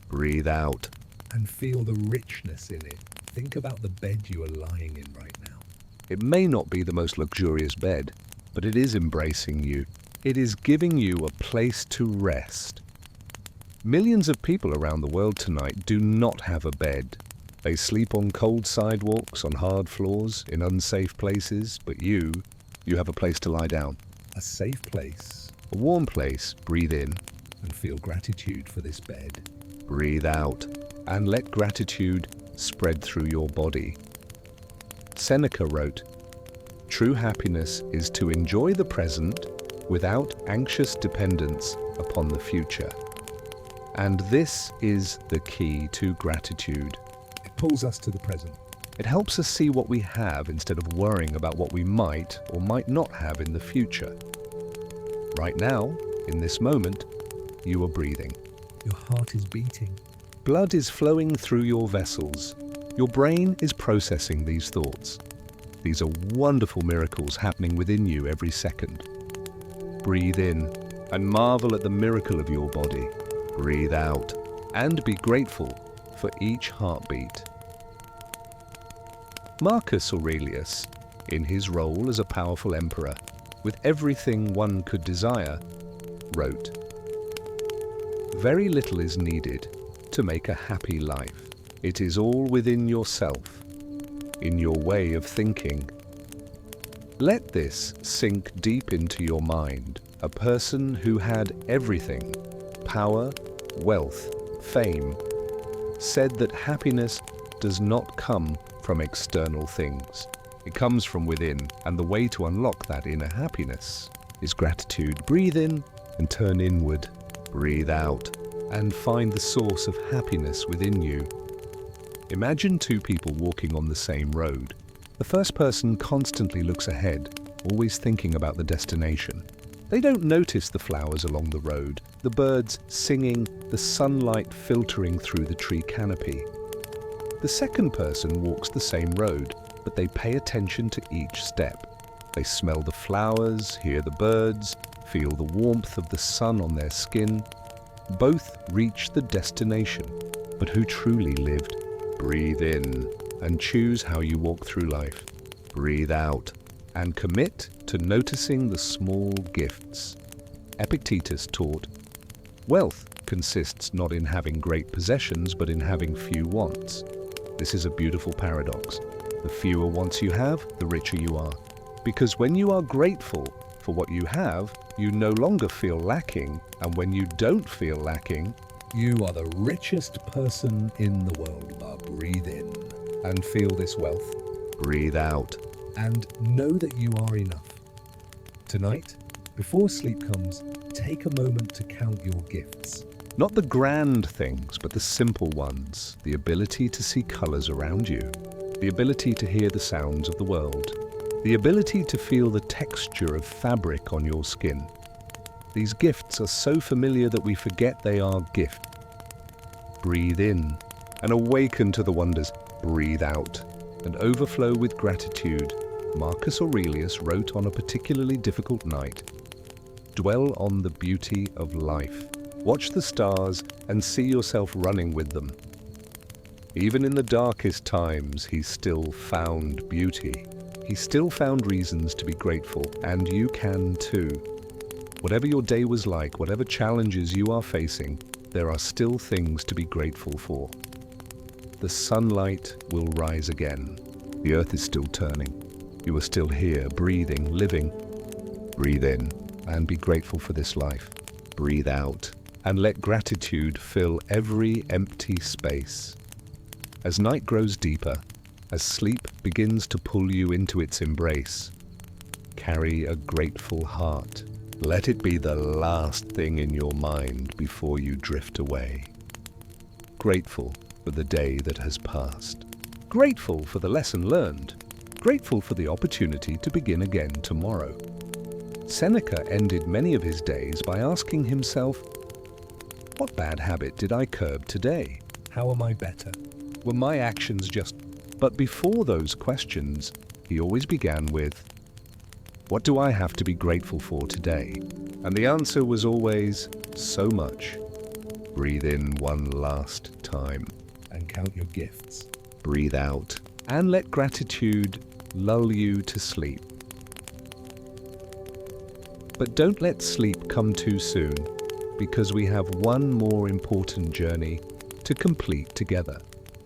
breathe out.
And feel the richness in it. Think about the bed you are lying in right now.
It may not be the most luxurious bed, but it is embracing you. It is giving you a place to rest. Millions of people around the world tonight do not have a bed. They sleep on cold sidewalks, on hard floors, in unsafe places, but you have a place to lie down.
A safe place.
A warm place. Breathe in,
And feel gratitude for this bed.
breathe out, and let gratitude spread through your body. Seneca wrote, "True happiness is to enjoy the present without anxious dependence upon the future." And this is the key to gratitude.
It pulls us to the present.
It helps us see what we have instead of worrying about what we might or might not have in the future. Right now, in this moment, you are breathing.
Your heart is beating.
Blood is flowing through your vessels. Your brain is processing these thoughts. These are wonderful miracles happening within you every second. Breathe in and marvel at the miracle of your body. Breathe out and be grateful for each heartbeat. Marcus Aurelius, in his role as a powerful emperor, with everything one could desire, wrote, "Very little is needed to make a happy life. It is all within yourself, in your way of thinking." Let this sink deep into your mind. A person who had everything, power, wealth, fame, said that happiness does not come from external things. It comes from within, and the way to unlock that inner happiness is gratitude. Breathe in and turn inward. Breathe out and find the source of happiness within you. Imagine two people walking on the same road. The first person constantly looks ahead, always thinking about the destination. They don't notice the flowers along the road, the birds singing, the sunlight filtering through the tree canopy. The second person walks the same road, but they pay attention to each step. They smell the flowers, hear the birds, feel the warmth of the sun on their skin. Both reach the destination, but who truly lived? Breathe in and choose how you walk through life. Breathe out and commit to noticing the small gifts. Epictetus taught, wealth consists not in having great possessions, but in having few wants. This is a beautiful paradox. The fewer wants you have, the richer you are. Because when you are grateful for what you have, you no longer feel lacking, and when you don't feel lacking,
You are the richest person in the world. Breathe in
and feel this wealth. Breathe out.
and know that you are enough. Tonight, before sleep comes, take a moment to count your gifts.
Not the grand things, but the simple ones. The ability to see colors around you. The ability to hear the sounds of the world. The ability to feel the texture of fabric on your skin. These gifts are so familiar that we forget they are gifts. Breathe in and awaken to the wonders. Breathe out and overflow with gratitude. Marcus Aurelius wrote on a particularly difficult night, dwell on the beauty of life. Watch the stars and see yourself running with them. Even in the darkest times, he still found beauty. He still found reasons to be grateful, and you can too. Whatever your day was like, whatever challenges you are facing, there are still things to be grateful for. The sunlight will rise again. The earth is still turning. You are still here, breathing, living. Breathe in and be grateful for this life. Breathe out and let gratitude fill every empty space. As night grows deeper, as sleep begins to pull you into its embrace, carry a grateful heart. Let it be the last thing in your mind before you drift away. Grateful for the day that has passed. Grateful for the lesson learned. Grateful for the opportunity to begin again tomorrow. Seneca ended many of his days by asking himself, what bad habit did I curb today?
How am I better?
Were my actions just... But before those questions, he always began with, what do I have to be grateful for today? And the answer was always, so much. Breathe in one last time.
And count your gifts.
Breathe out and let gratitude lull you to sleep. But don't let sleep come too soon, because we have one more important journey to complete together.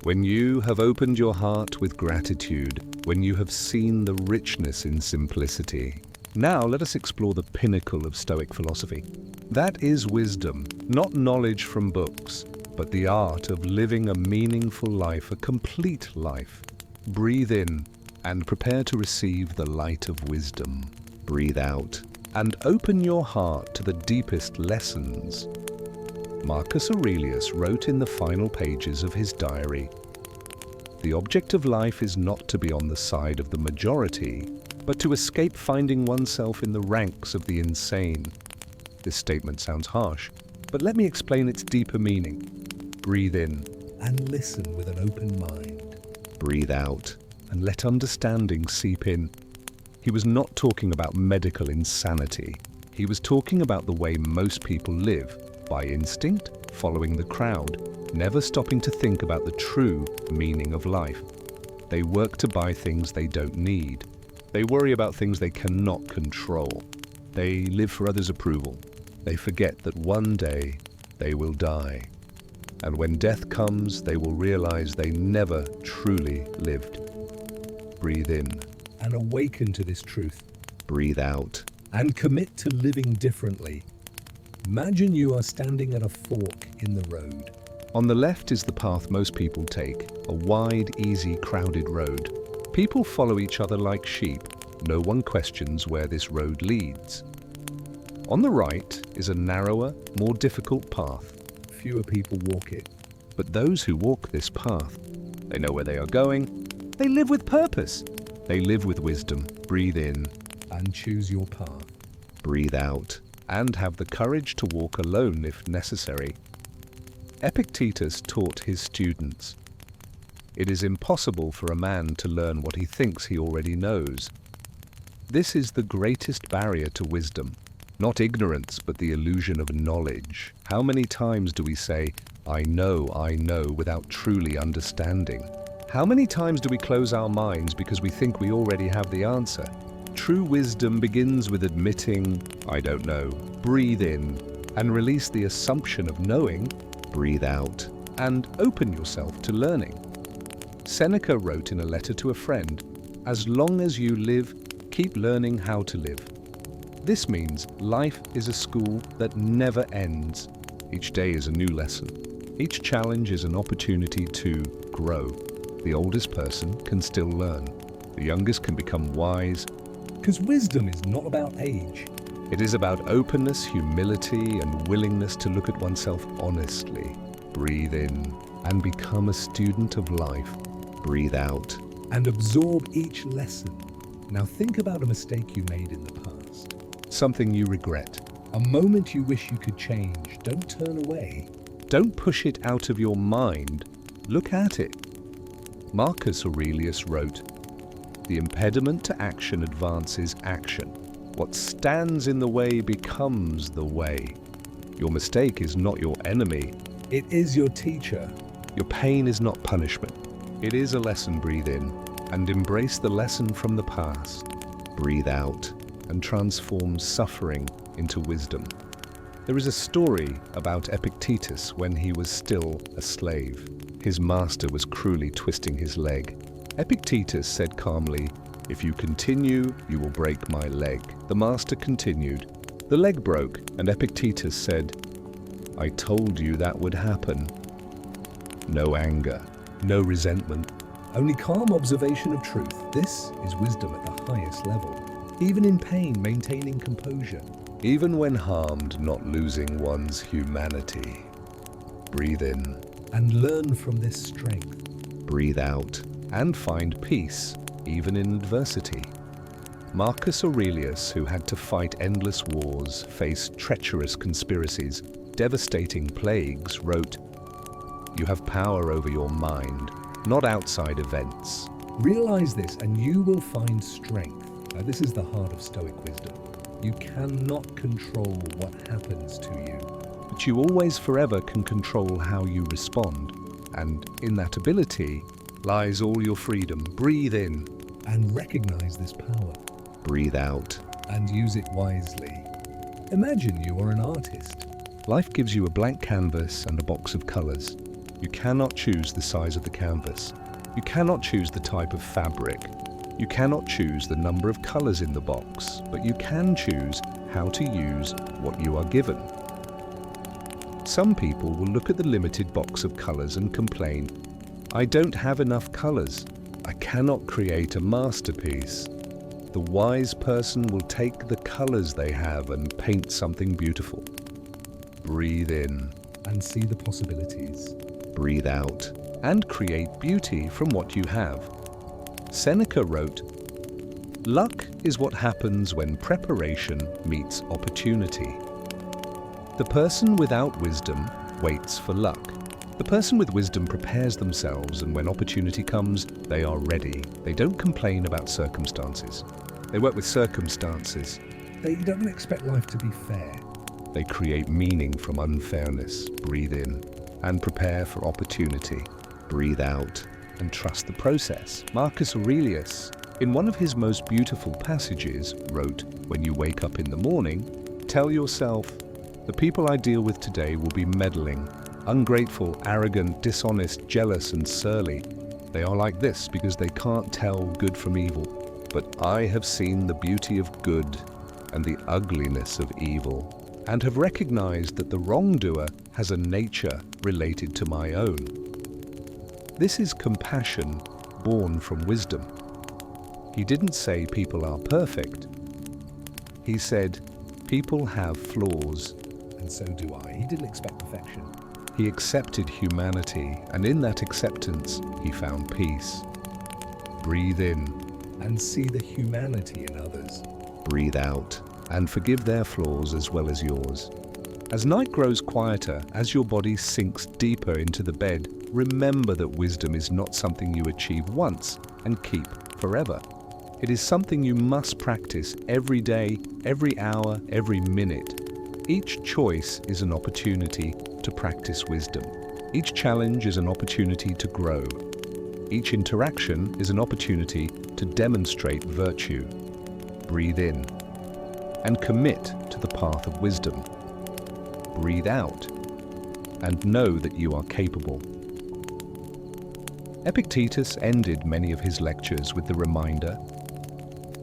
When you have opened your heart with gratitude, when you have seen the richness in simplicity, now let us explore the pinnacle of Stoic philosophy. That is wisdom, not knowledge from books, but the art of living a meaningful life, a complete life. Breathe in and prepare to receive the light of wisdom. Breathe out and open your heart to the deepest lessons. Marcus Aurelius wrote in the final pages of his diary, the object of life is not to be on the side of the majority, but to escape finding oneself in the ranks of the insane. This statement sounds harsh, but let me explain its deeper meaning. Breathe in
And listen with an open mind.
Breathe out and let understanding seep in. He was not talking about medical insanity. He was talking about the way most people live, by instinct, following the crowd, never stopping to think about the true meaning of life. They work to buy things they don't need. They worry about things they cannot control. They live for others' approval. They forget that one day they will die. And when death comes, they will realize they never truly lived. Breathe in.
And awaken to this truth.
Breathe out.
And commit to living differently. Imagine you are standing at a fork in the road.
On the left is the path most people take, a wide, easy, crowded road. People follow each other like sheep. No one questions where this road leads. On the right is a narrower, more difficult path.
Fewer people walk it.
But those who walk this path, they know where they are going. They live with purpose. They live with wisdom. Breathe in.
And choose your path.
Breathe out. And have the courage to walk alone if necessary. Epictetus taught his students, it is impossible for a man to learn what he thinks he already knows. This is the greatest barrier to wisdom. Not ignorance, but the illusion of knowledge. How many times do we say, I know, without truly understanding? How many times do we close our minds because we think we already have the answer? True wisdom begins with admitting, I don't know. Breathe in and release the assumption of knowing. Breathe out and open yourself to learning. Seneca wrote in a letter to a friend, as long as you live, keep learning how to live. This means life is a school that never ends. Each day is a new lesson. Each challenge is an opportunity to grow. The oldest person can still learn. The youngest can become wise.
Because wisdom is not about age.
It is about openness, humility, and willingness to look at oneself honestly. Breathe in and become a student of life. Breathe out
And absorb each lesson. Now think about a mistake you made in the past.
something you regret.
A moment you wish you could change. Don't turn away.
Don't push it out of your mind. Look at it. Marcus Aurelius wrote, "The impediment to action advances action. What stands in the way becomes the way." Your mistake is not your enemy.
It is your teacher.
Your pain is not punishment. It is a lesson. Breathe in and embrace the lesson from the past. Breathe out and transform suffering into wisdom. There is a story about Epictetus when he was still a slave. His master was cruelly twisting his leg. Epictetus said calmly, "If you continue, you will break my leg." The master continued. The leg broke, and Epictetus said, "I told you that would happen." No anger, no resentment.
Only calm observation of truth. This is wisdom at the highest level. Even in pain, maintaining composure.
Even when harmed, not losing one's humanity. Breathe in,
And learn from this strength.
breathe out, and find peace, even in adversity. Marcus Aurelius, who had to fight endless wars, face treacherous conspiracies, devastating plagues, wrote, "You have power over your mind, not outside events."
Realize this and you will find strength. Now, this is the heart of Stoic wisdom. You cannot control what happens to you.
But you always forever can control how you respond. And in that ability lies all your freedom. Breathe in,
And recognize this power.
breathe out.
And use it wisely. Imagine you are an artist.
Life gives you a blank canvas and a box of colors. You cannot choose the size of the canvas. You cannot choose the type of fabric. You cannot choose the number of colors in the box, but you can choose how to use what you are given. Some people will look at the limited box of colors and complain, "I don't have enough colors. I cannot create a masterpiece." The wise person will take the colors they have and paint something beautiful. Breathe in,
And see the possibilities.
breathe out, and create beauty from what you have. Seneca wrote, "Luck is what happens when preparation meets opportunity." The person without wisdom waits for luck. The person with wisdom prepares themselves, and when opportunity comes, they are ready. They don't complain about circumstances. They work with circumstances.
They don't expect life to be fair.
They create meaning from unfairness. Breathe in and prepare for opportunity. Breathe out and trust the process. Marcus Aurelius, in one of his most beautiful passages, wrote, "When you wake up in the morning, tell yourself, the people I deal with today will be meddling, ungrateful, arrogant, dishonest, jealous, and surly. They are like this because they can't tell good from evil. But I have seen the beauty of good and the ugliness of evil, and have recognized that the wrongdoer has a nature related to my own." This is compassion born from wisdom. He didn't say people are perfect. He said people have flaws.
And so do I. He didn't expect perfection.
He accepted humanity, and in that acceptance, he found peace. Breathe in,
And see the humanity in others.
breathe out, and forgive their flaws as well as yours. As night grows quieter, as your body sinks deeper into the bed, remember that wisdom is not something you achieve once and keep forever. It is something you must practice every day, every hour, every minute. Each choice is an opportunity to practice wisdom. Each challenge is an opportunity to grow. Each interaction is an opportunity to demonstrate virtue. Breathe in and commit to the path of wisdom. Breathe out and know that you are capable. Epictetus ended many of his lectures with the reminder,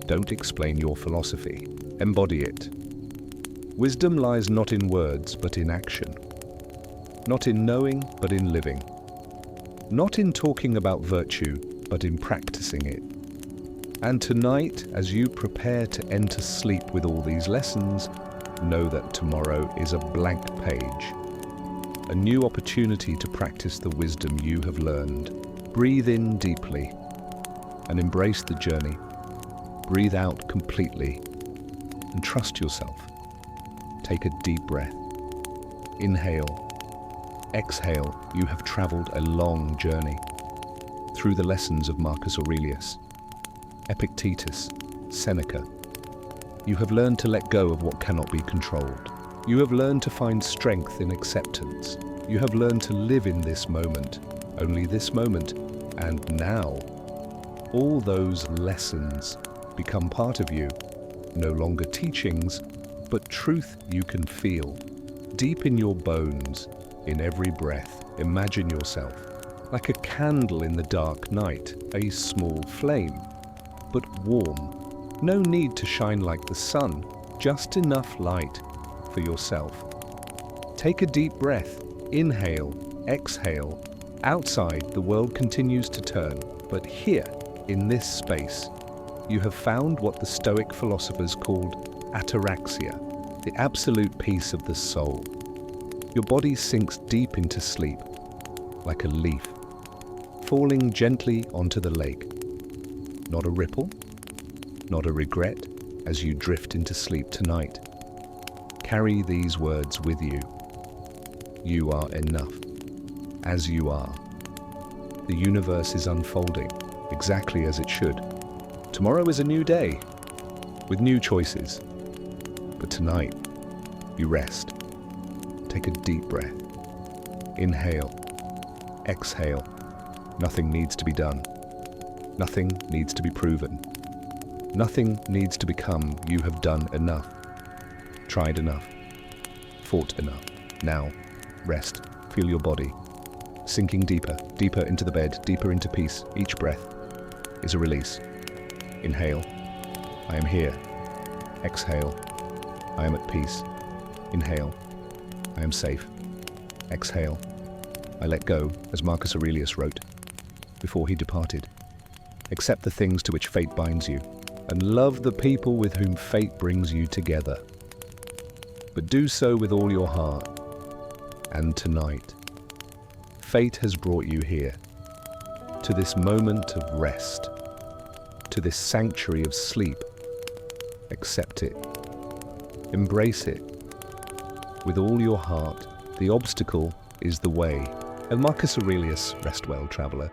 don't explain your philosophy, embody it. Wisdom lies not in words, but in action. Not in knowing, but in living. Not in talking about virtue, but in practicing it. And tonight, as you prepare to enter sleep with all these lessons, know that tomorrow is a blank page. A new opportunity to practice the wisdom you have learned. Breathe in deeply and embrace the journey. Breathe out completely and trust yourself. Take a deep breath. Inhale. Exhale. You have traveled a long journey through the lessons of Marcus Aurelius, Epictetus, Seneca. You have learned to let go of what cannot be controlled. You have learned to find strength in acceptance. You have learned to live in this moment, only this moment, and now. All those lessons become part of you, no longer teachings, but truth you can feel. Deep in your bones, in every breath, imagine yourself like a candle in the dark night, a small flame, but warm. No need to shine like the sun, just enough light for yourself. Take a deep breath. Inhale, exhale. Outside, the world continues to turn, but here, in this space, you have found what the Stoic philosophers called ataraxia, the absolute peace of the soul. Your body sinks deep into sleep, like a leaf, falling gently onto the lake. Not a ripple, not a regret, as you drift into sleep tonight. Carry these words with you. You are enough, as you are. The universe is unfolding, exactly as it should. Tomorrow is a new day, with new choices. But tonight, you rest. Take a deep breath. Inhale. Exhale. Nothing needs to be done. Nothing needs to be proven. Nothing needs to become. You have done enough. Tried enough. Fought enough. Now, rest. Feel your body. Sinking deeper, deeper into the bed, deeper into peace. Each breath is a release. Inhale. I am here. Exhale. I am at peace. Inhale. I am safe. Exhale. I let go, as Marcus Aurelius wrote before he departed. Accept the things to which fate binds you, and love the people with whom fate brings you together. But do so with all your heart. And tonight, fate has brought you here, to this moment of rest, to this sanctuary of sleep. Accept it. Embrace it. With all your heart, the obstacle is the way. And Marcus Aurelius, rest well, traveler.